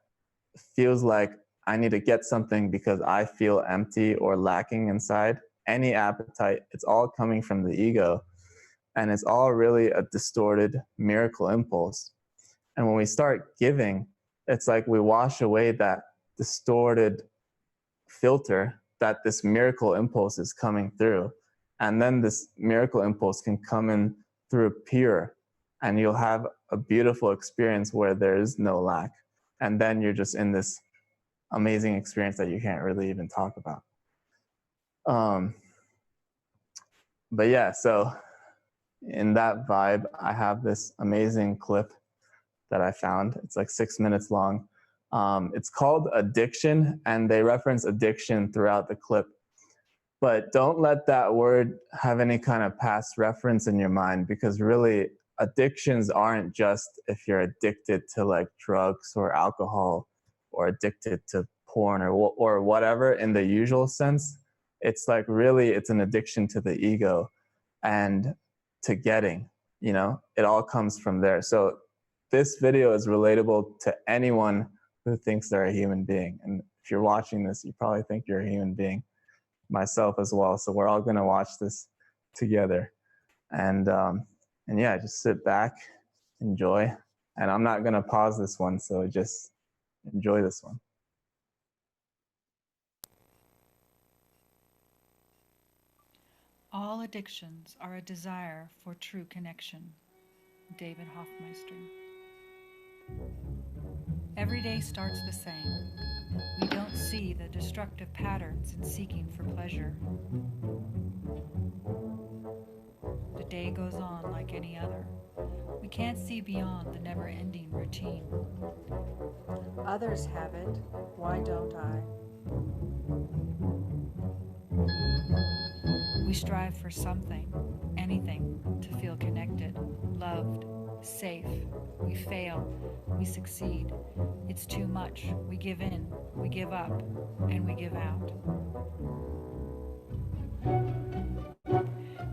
[SPEAKER 10] feels like I need to get something because I feel empty or lacking inside. Any appetite, it's all coming from the ego. And it's all really a distorted miracle impulse. And when we start giving, it's like we wash away that distorted filter that this miracle impulse is coming through. And then this miracle impulse can come in through pure, and you'll have a beautiful experience where there is no lack. And then you're just in this amazing experience that you can't really even talk about. But yeah, so in that vibe, I have this amazing clip that I found. It's like 6 minutes long. It's called Addiction, and they reference addiction throughout the clip. But don't let that word have any kind of past reference in your mind, because really addictions aren't just if you're addicted to like drugs or alcohol or addicted to porn or whatever in the usual sense. It's like really it's an addiction to the ego and to getting, you know, it all comes from there. So this video is relatable to anyone who thinks they're a human being. And if you're watching this, you probably think you're a human being, myself as well. So we're all going to watch this together. And yeah, just sit back, enjoy. And I'm not going to pause this one, so just enjoy this one.
[SPEAKER 11] All addictions are a desire for true connection. David Hoffmeister. Every day starts the same. We don't see the destructive patterns in seeking for pleasure. The day goes on like any other. We can't see beyond the never-ending routine. Others have it, why don't I? We strive for something, anything, to feel connected, loved, safe. We fail, we succeed. It's too much. We give in, we give up, and we give out.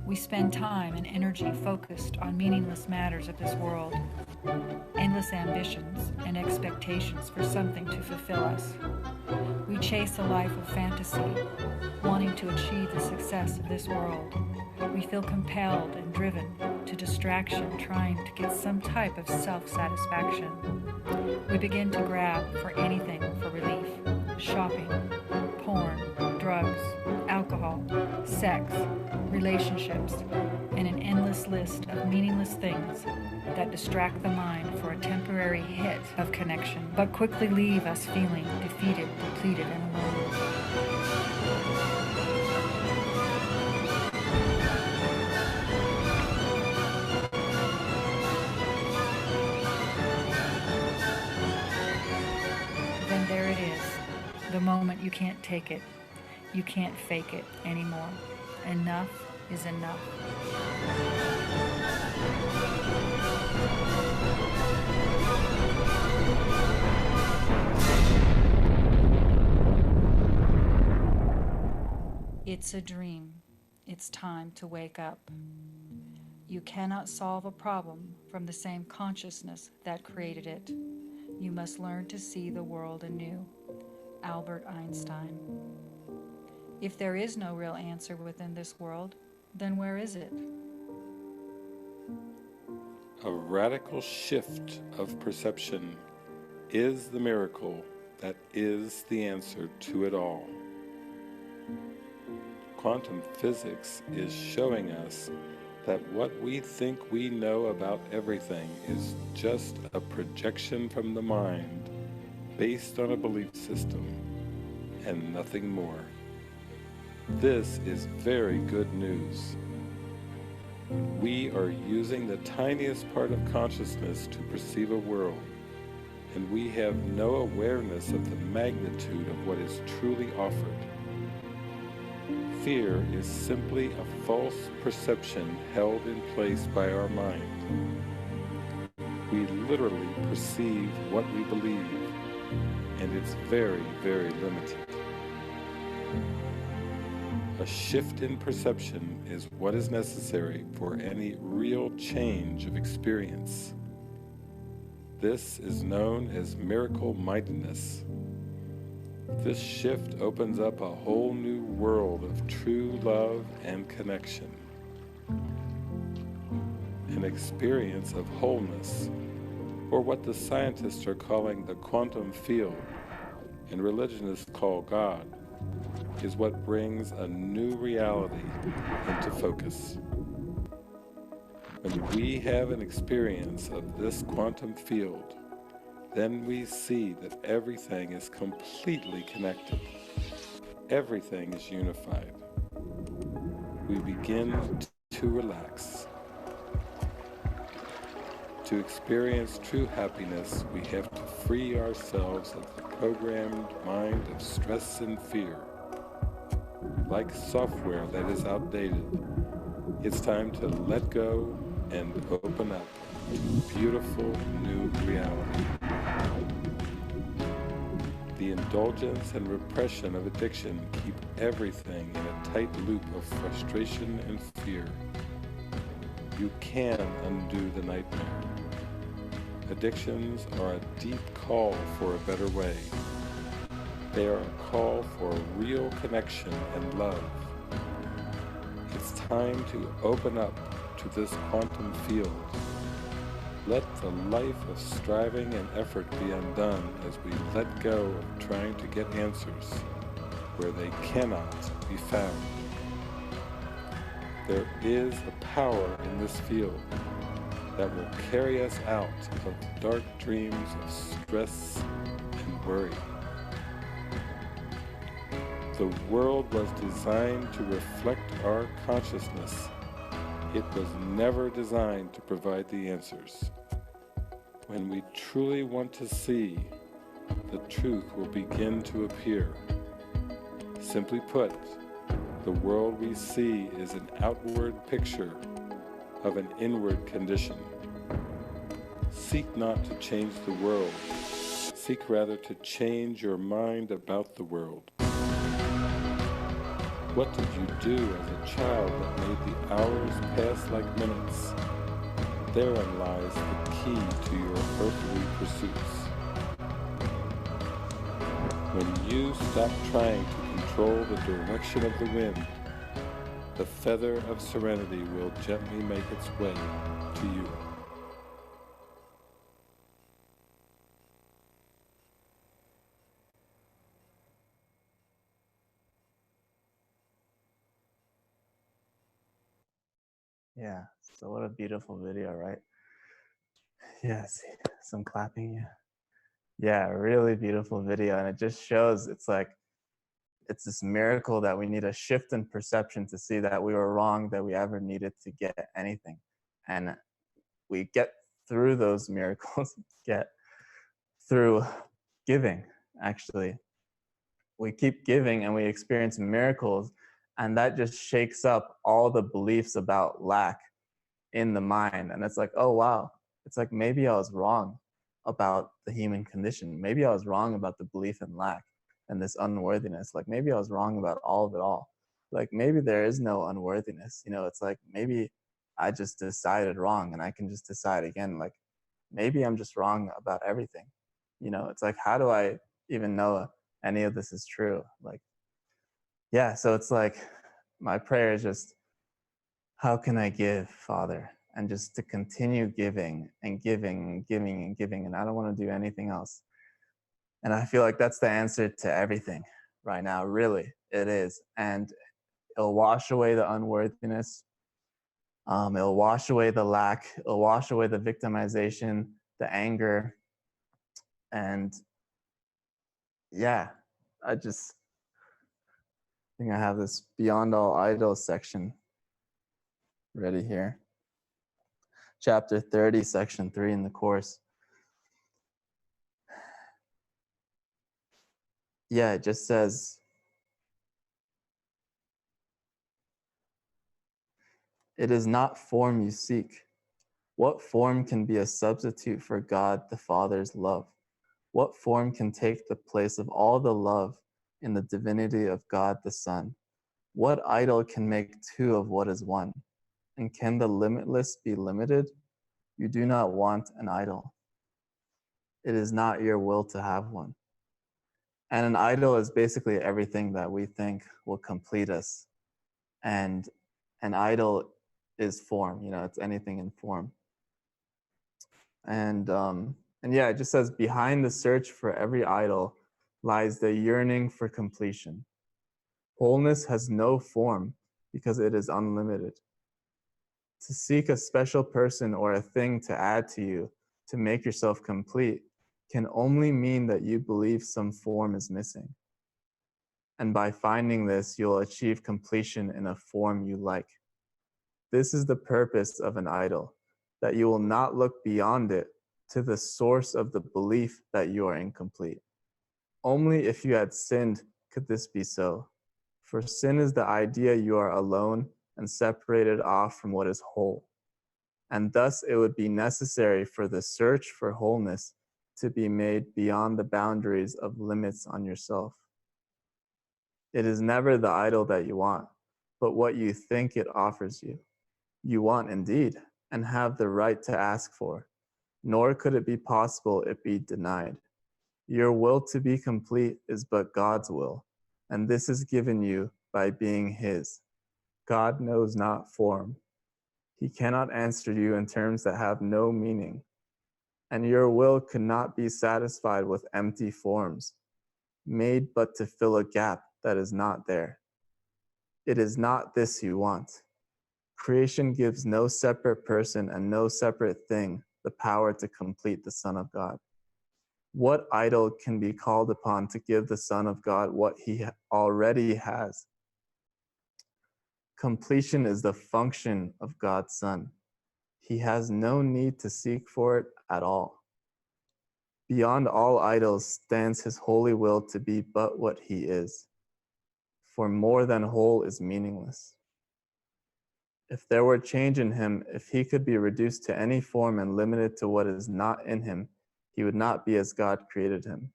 [SPEAKER 11] We spend time and energy focused on meaningless matters of this world, endless ambitions and expectations for something to fulfill us. We chase a life of fantasy, wanting to achieve the success of this world. We feel compelled and driven to distraction, trying to get some type of self-satisfaction. We begin to grab for anything for relief: shopping, porn, drugs, alcohol, sex, relationships, and an endless list of meaningless things that distract the mind for a temporary hit of connection, but quickly leave us feeling defeated, depleted, and alone. Then there it is, the moment you can't take it. You can't fake it anymore. Enough is enough. It's a dream. It's time to wake up. You cannot solve a problem from the same consciousness that created it. You must learn to see the world anew. Albert Einstein. If there is no real answer within this world, then where is it?
[SPEAKER 3] A radical shift of perception is the miracle that is the answer to it all. Quantum physics is showing us that what we think we know about everything is just a projection from the mind based on a belief system and nothing more. This is very good news. We are using the tiniest part of consciousness to perceive a world, and we have no awareness of the magnitude of what is truly offered. Fear is simply a false perception held in place by our mind. We literally perceive what we believe, and it's very, very limited. A shift in perception is what is necessary for any real change of experience. This is known as miracle mindedness. This shift opens up a whole new world of true love and connection. An experience of wholeness, or what the scientists are calling the quantum field, and religionists call God, is what brings a new reality into focus. When we have an experience of this quantum field, then we see that everything is completely connected. Everything is unified. We begin to relax. To experience true happiness, we have to free ourselves of the programmed mind of stress and fear. Like software that is outdated, it's time to let go and open up to a beautiful new reality. The indulgence and repression of addiction keep everything in a tight loop of frustration and fear. You can undo the nightmare. Addictions are a deep call for a better way. They are a call for real connection and love. It's time to open up to this quantum field. Let the life of striving and effort be undone as we let go of trying to get answers where they cannot be found. There is a power in this field that will carry us out of the dark dreams of stress and worry. The world was designed to reflect our consciousness. It was never designed to provide the answers. When we truly want to see, the truth will begin to appear. Simply put, the world we see is an outward picture of an inward condition. Seek not to change the world. Seek rather to change your mind about the world. What did you do as a child that made the hours pass like minutes? Therein lies the key to your earthly pursuits. When you stop trying to control the direction of the wind, the feather of serenity will gently make its way to you.
[SPEAKER 10] Yeah, so what a beautiful video, right? Yes, some clapping. Yeah, really beautiful video. And it just shows it's like, it's this miracle that we need a shift in perception to see that we were wrong, that we ever needed to get anything. And we get through those miracles, get through giving, actually. We keep giving and we experience miracles, and that just shakes up all the beliefs about lack in the mind. And it's like, oh wow, it's like maybe I was wrong about the human condition. Maybe I was wrong about the belief in lack and this unworthiness. Like maybe I was wrong about all of it all. Like maybe there is no unworthiness. You know, it's like maybe I just decided wrong, and I can just decide again. Like maybe I'm just wrong about everything. You know, it's like, how do I even know any of this is true? Like, yeah, so it's like my prayer is just how can I give, Father? And just to continue giving and giving and giving and giving, and I don't want to do anything else. And I feel like that's the answer to everything right now, really, it is. And it'll wash away the unworthiness. It'll wash away the lack. It'll wash away the victimization, the anger. And yeah, I think I have this Beyond All Idols section ready here. Chapter 30, section 3 in the course. Yeah, it just says, it is not form you seek. What form can be a substitute for God the Father's love? What form can take the place of all the love in the divinity of God the Son? What idol can make two of what is one? And can the limitless be limited? You do not want an idol. It is not your will to have one. And an idol is basically everything that we think will complete us. And an idol is form, it's anything in form. And yeah, it just says, behind the search for every idol lies the yearning for completion. Wholeness has no form because it is unlimited. To seek a special person or a thing to add to you, to make yourself complete, can only mean that you believe some form is missing. And by finding this, you'll achieve completion in a form you like. This is the purpose of an idol, that you will not look beyond it to the source of the belief that you are incomplete. Only if you had sinned could this be so. For sin is the idea you are alone and separated off from what is whole. And thus it would be necessary for the search for wholeness to be made beyond the boundaries of limits on yourself. It is never the idol that you want, but what you think it offers you. You want indeed, and have the right to ask for, nor could it be possible it be denied. Your will to be complete is but God's will, and this is given you by being His. God knows not form. He cannot answer you in terms that have no meaning, and your will could not be satisfied with empty forms, made but to fill a gap that is not there. It is not this you want. Creation gives no separate person and no separate thing the power to complete the Son of God. What idol can be called upon to give the Son of God what He already has? Completion is the function of God's Son. He has no need to seek for it at all. Beyond all idols stands His holy will to be but what He is. For more than whole is meaningless. If there were change in Him, if He could be reduced to any form and limited to what is not in Him, He would not be as God created Him.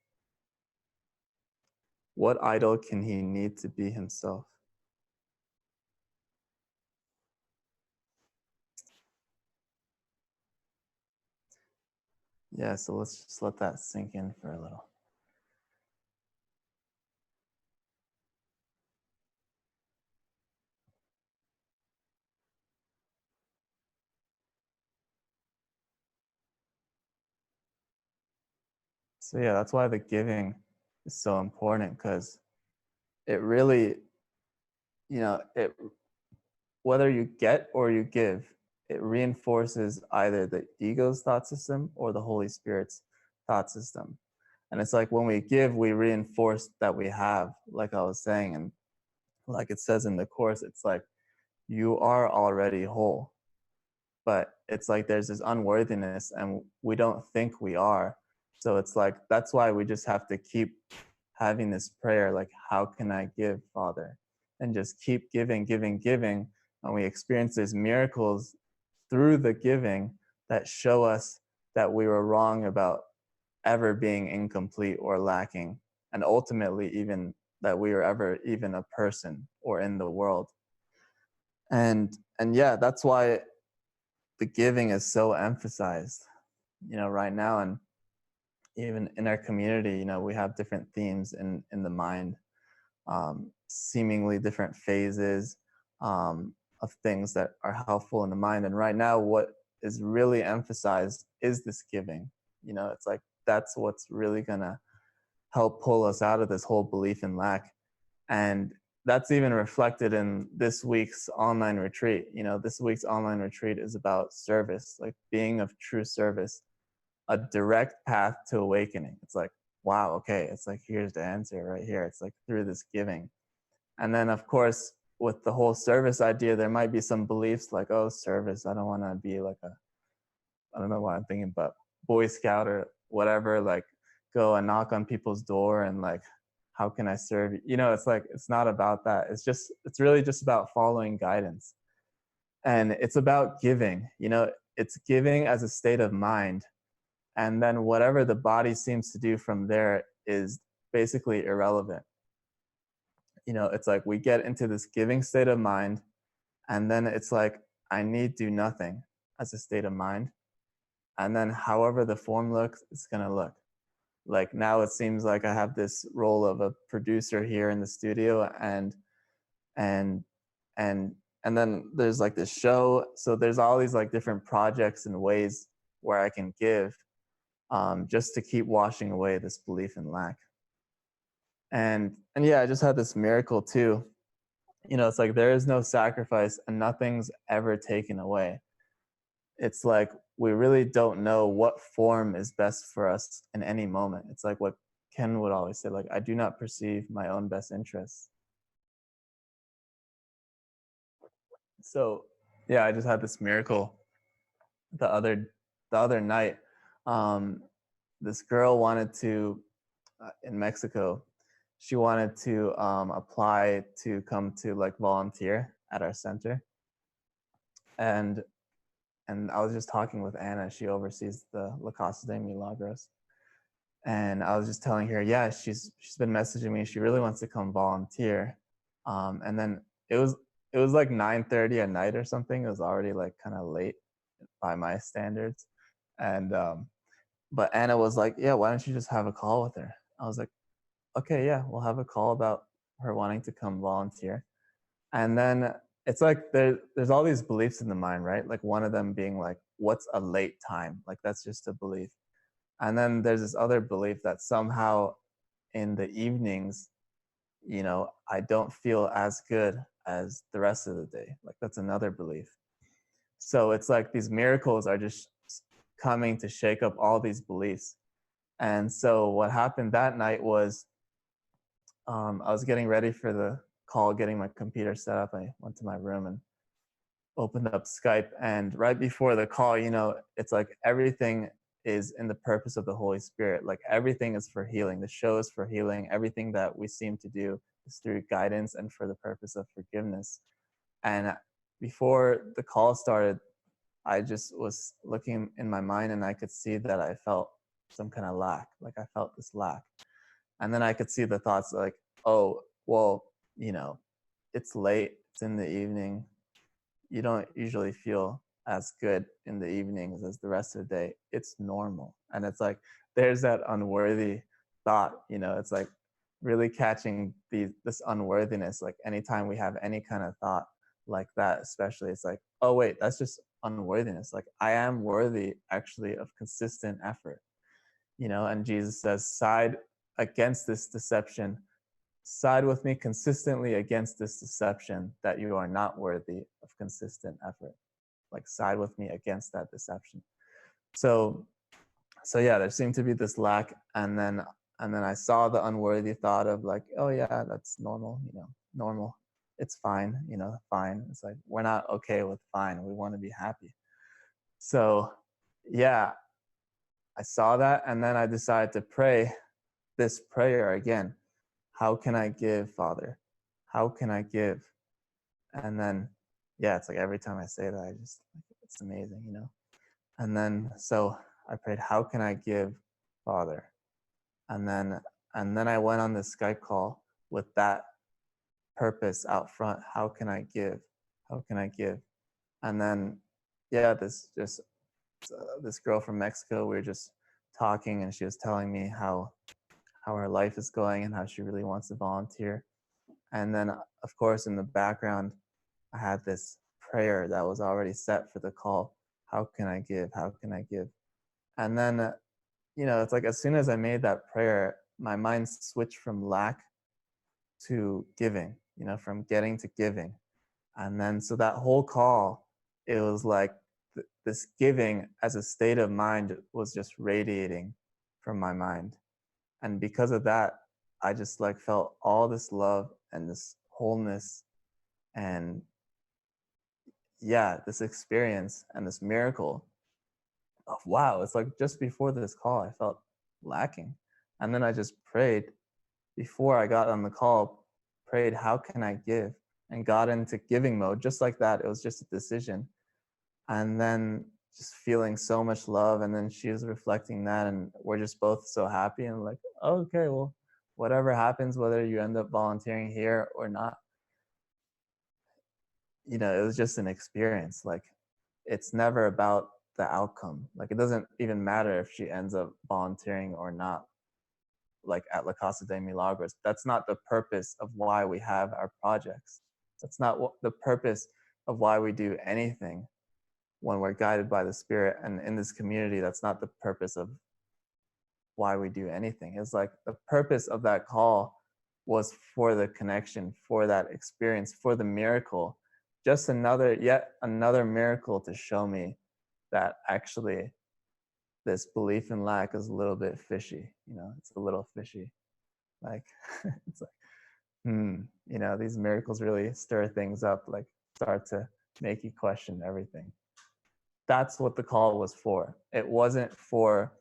[SPEAKER 10] What idol can He need to be Himself? Yeah, so let's just let that sink in for a little. So yeah, that's why the giving is so important, because it really, whether you get or you give, it reinforces either the ego's thought system or the Holy Spirit's thought system. And it's like when we give, we reinforce that we have, like I was saying, and like it says in the course, it's like you are already whole. But it's like there's this unworthiness and we don't think we are. So it's like, that's why we just have to keep having this prayer, like, how can I give, Father? And just keep giving, giving, giving. And we experience these miracles through the giving that show us that we were wrong about ever being incomplete or lacking. And ultimately, even that we were ever even a person or in the world. And yeah, that's why the giving is so emphasized, right now. And even in our community, we have different themes in the mind, seemingly different phases. things that are helpful in the mind. And right now, what is really emphasized is this giving. You know, it's like that's what's really gonna help pull us out of this whole belief in lack. And that's even reflected in this week's online retreat. You know, this week's online retreat is about service, like being of true service, a direct path to awakening. It's like, wow, okay, it's like, here's the answer right here. It's like through this giving. And then, of course, with the whole service idea, there might be some beliefs like, oh, service, I don't want to be like I don't know what I'm thinking, but Boy Scout or whatever, like go and knock on people's door and like, how can I serve you? You know, it's like, it's not about that. It's really just about following guidance. And it's about giving, you know, it's giving as a state of mind. And then whatever the body seems to do from there is basically irrelevant. You know, it's like we get into this giving state of mind, and then it's like, I need do nothing as a state of mind. And then however the form looks, it's going to look. Like now it seems like I have this role of a producer here in the studio, and then there's like this show. So there's all these like different projects and ways where I can give, just to keep washing away this belief in lack. And yeah, I just had this miracle too. You know, it's like there is no sacrifice and nothing's ever taken away. It's like we really don't know what form is best for us in any moment. It's like what Ken would always say, like, I do not perceive my own best interests. So yeah, I just had this miracle the other night. This girl wanted to, in Mexico, she wanted to apply to come to like volunteer at our center. And I was just talking with Anna. She oversees the La Casa de Milagros. And I was just telling her, yeah, she's been messaging me. She really wants to come volunteer. And then it was like 9:30 at night or something. It was already like kind of late by my standards. And but Anna was like, yeah, why don't you just have a call with her? I was like, okay, yeah, we'll have a call about her wanting to come volunteer. And then it's like there's all these beliefs in the mind, right? Like one of them being like, what's a late time? Like that's just a belief. And then there's this other belief that somehow in the evenings, you know, I don't feel as good as the rest of the day. Like that's another belief. So it's like these miracles are just coming to shake up all these beliefs. And so what happened that night was I was getting ready for the call, getting my computer set up. I went to my room and opened up Skype. And right before the call, you know, it's like everything is in the purpose of the Holy Spirit. Like everything is for healing. The show is for healing. Everything that we seem to do is through guidance and for the purpose of forgiveness. And before the call started, I just was looking in my mind and I could see that I felt some kind of lack. Like I felt this lack. And then I could see the thoughts like, oh, well, you know, it's late, it's in the evening. You don't usually feel as good in the evenings as the rest of the day. It's normal. And it's like, there's that unworthy thought, you know, it's like really catching this unworthiness. Like anytime we have any kind of thought like that, especially, it's like, oh wait, that's just unworthiness. Like I am worthy actually of consistent effort, you know, and Jesus says, side against this deception, side with me consistently against this deception that you are not worthy of consistent effort. Like side with me against that deception. So yeah, there seemed to be this lack, and then I saw the unworthy thought of like, oh yeah, that's normal, you know, normal. It's fine, you know, fine. It's like we're not okay with fine. We want to be happy. So yeah, I saw that, and then I decided to pray this prayer again. How can I give, Father? How can I give? And then, yeah, it's like every time I say that, it's amazing, you know? And then, so I prayed, how can I give, Father? And then I went on this Skype call with that purpose out front. How can I give? How can I give? And then, yeah, this girl from Mexico, we were just talking, and she was telling me how her life is going and how she really wants to volunteer. And then, of course, in the background, I had this prayer that was already set for the call. How can I give? How can I give? And then, it's like as soon as I made that prayer, my mind switched from lack to giving, from getting to giving. And then, so that whole call, it was like this giving as a state of mind was just radiating from my mind. And because of that, I just like felt all this love and this wholeness and this experience and this miracle of, wow, it's like just before this call, I felt lacking. And then I just prayed before I got on the call, prayed, how can I give? And got into giving mode just like that. It was just a decision. And then just feeling so much love. And then she was reflecting that, and we're just both so happy and like, oh, okay, well, whatever happens, whether you end up volunteering here or not, it was just an experience. Like, it's never about the outcome. Like, it doesn't even matter if she ends up volunteering or not, like at La Casa de Milagros. That's not the purpose of why we have our projects. That's not the purpose of why we do anything when we're guided by the Spirit. And in this community, that's not the purpose of why we do anything. It's like the purpose of that call was for the connection, for that experience, for the miracle. Just yet another miracle to show me that actually this belief in lack is a little bit fishy. It's a little fishy. Like, it's like, these miracles really stir things up, like start to make you question everything. That's what the call was for. It wasn't for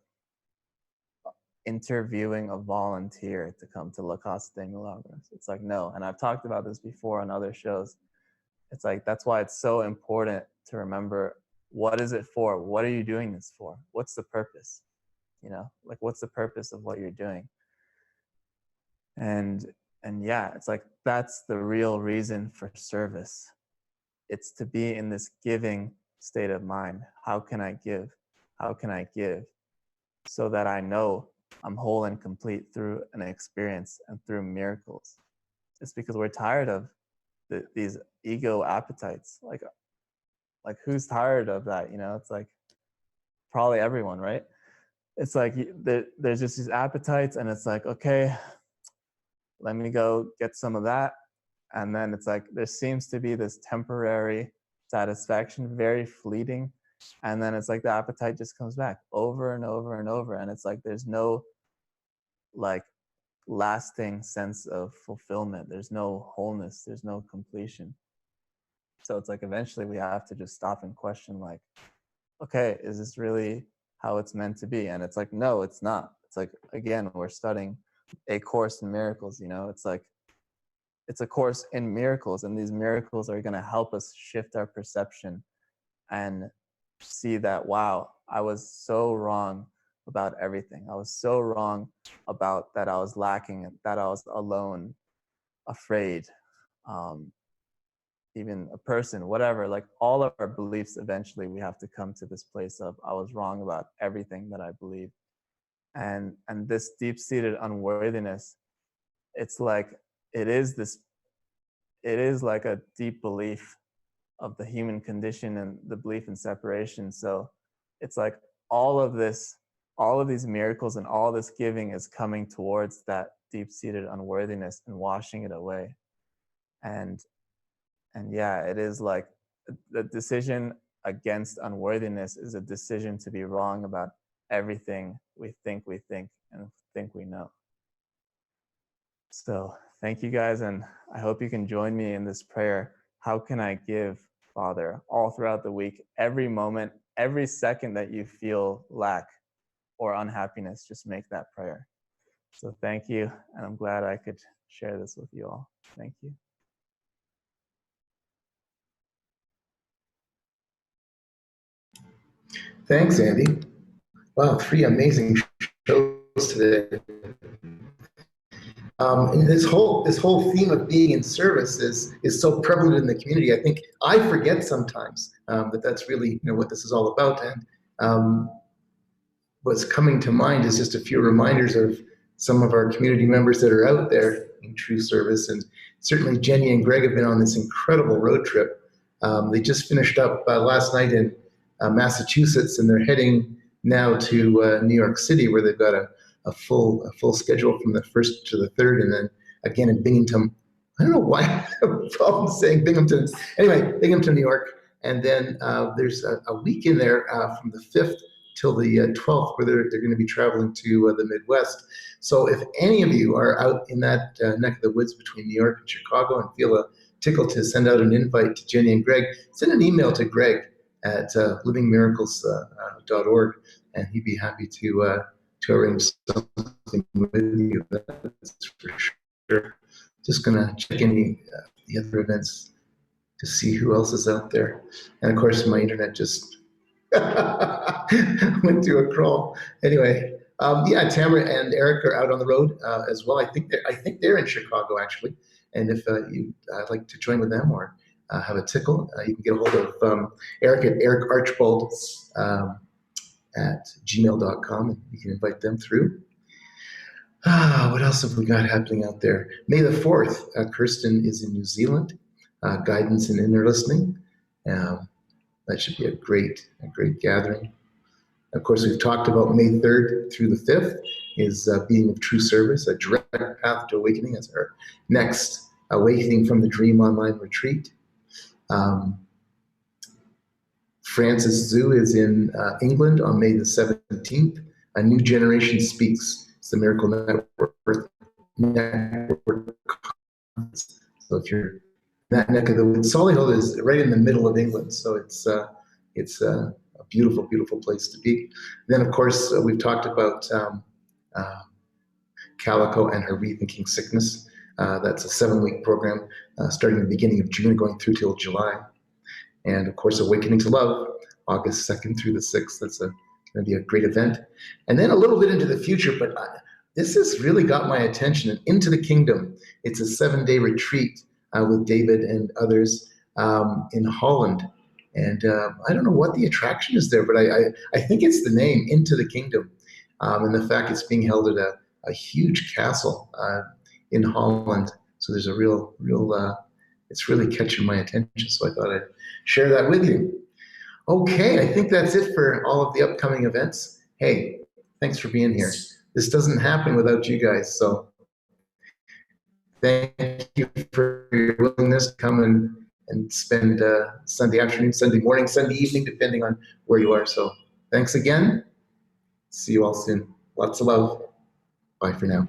[SPEAKER 10] interviewing a volunteer to come to La Casa de Milagros. It's like, no. And I've talked about this before on other shows. It's like, that's why it's so important to remember, what is it for? What are you doing this for? What's the purpose? Like, what's the purpose of what you're doing? And it's like, that's the real reason for service. It's to be in this giving state of mind. How can I give? How can I give? So that I know I'm whole and complete through an experience and through miracles. It's because we're tired of these ego appetites. Like who's tired of that? It's like probably everyone, right? It's like there's just these appetites, and it's like, okay, let me go get some of that. And then it's like, there seems to be this temporary satisfaction, very fleeting. And then it's like the appetite just comes back over and over and over. And it's like, there's no like lasting sense of fulfillment. There's no wholeness. There's no completion. So it's like, eventually we have to just stop and question, like, okay, is this really how it's meant to be? And it's like, no, it's not. It's like, again, we're studying a course in miracles. It's like, it's a course in miracles, and these miracles are going to help us shift our perception and see that, wow, I was so wrong about everything. I was so wrong about that I was lacking, that I was alone, afraid, even a person, whatever. Like, all of our beliefs, eventually we have to come to this place of, I was wrong about everything that I believe. And this deep-seated unworthiness, it's like, it is like a deep belief of the human condition and the belief in separation. So it's like, all of these miracles and all this giving is coming towards that deep-seated unworthiness and washing it away. And it is like, the decision against unworthiness is a decision to be wrong about everything we think and think we know. So thank you guys, and I hope you can join me in this prayer. How can I give, Father, all throughout the week, every moment, every second that you feel lack or unhappiness, just make that prayer. So thank you, and I'm glad I could share this with you all. Thank you.
[SPEAKER 2] Thanks, Andy. Wow, 3 amazing shows today. And this whole theme of being in service is so prevalent in the community. I think I forget sometimes that that's really what this is all about. And what's coming to mind is just a few reminders of some of our community members that are out there in true service. And certainly Jenny and Greg have been on this incredible road trip They just finished up last night in Massachusetts, and they're heading now to New York City, where they've got a full schedule from the 1st to the 3rd, and then again in Binghamton. I don't know why I have a problem saying Binghamton. Anyway, Binghamton, New York, and then there's a week in there from the 5th till the 12th, where they're going to be traveling to the Midwest. So if any of you are out in that neck of the woods between New York and Chicago and feel a tickle to send out an invite to Jenny and Greg, send an email to Greg at livingmiracles.org, and he'd be happy to arrange something with you. That's for sure. Just gonna check any the other events to see who else is out there, and of course my internet just went to a crawl. Anyway, yeah, Tamara and Eric are out on the road as well. I think they're in Chicago actually, and if you'd like to join with them or have a tickle, you can get a hold of Eric at ericarchbold at gmail.com, and you can invite them through. What else have we got happening out there? May the 4th, Kirsten is in New Zealand, guidance and inner listening. That should be a great gathering. Of course, we've talked about May 3rd through the 5th is Being of True Service, a direct path to awakening as our next Awakening from the Dream online retreat. Francis Zhu is in England on May the 17th. A New Generation Speaks. It's the Miracle Network. So if you're in that neck of the woods, Solihull is right in the middle of England, so it's a beautiful, beautiful place to be. Then, of course, we've talked about Calico and her Rethinking Sickness. That's a 7-week program starting at the beginning of June, going through till July. And of course, Awakening to Love, August 2nd through the 6th. That's going to be a great event. And then a little bit into the future, but this has really got my attention. Into the Kingdom. It's a 7-day retreat with David and others in Holland. And I don't know what the attraction is there, but I think it's the name, Into the Kingdom, and the fact it's being held at a huge castle in Holland. So there's a real it's really catching my attention, so I thought I'd share that with you. Okay, I think that's it for all of the upcoming events. Hey, thanks for being here. This doesn't happen without you guys, so thank you for your willingness to come and spend Sunday afternoon, Sunday morning, Sunday evening, depending on where you are. So thanks again. See you all soon. Lots of love. Bye for now.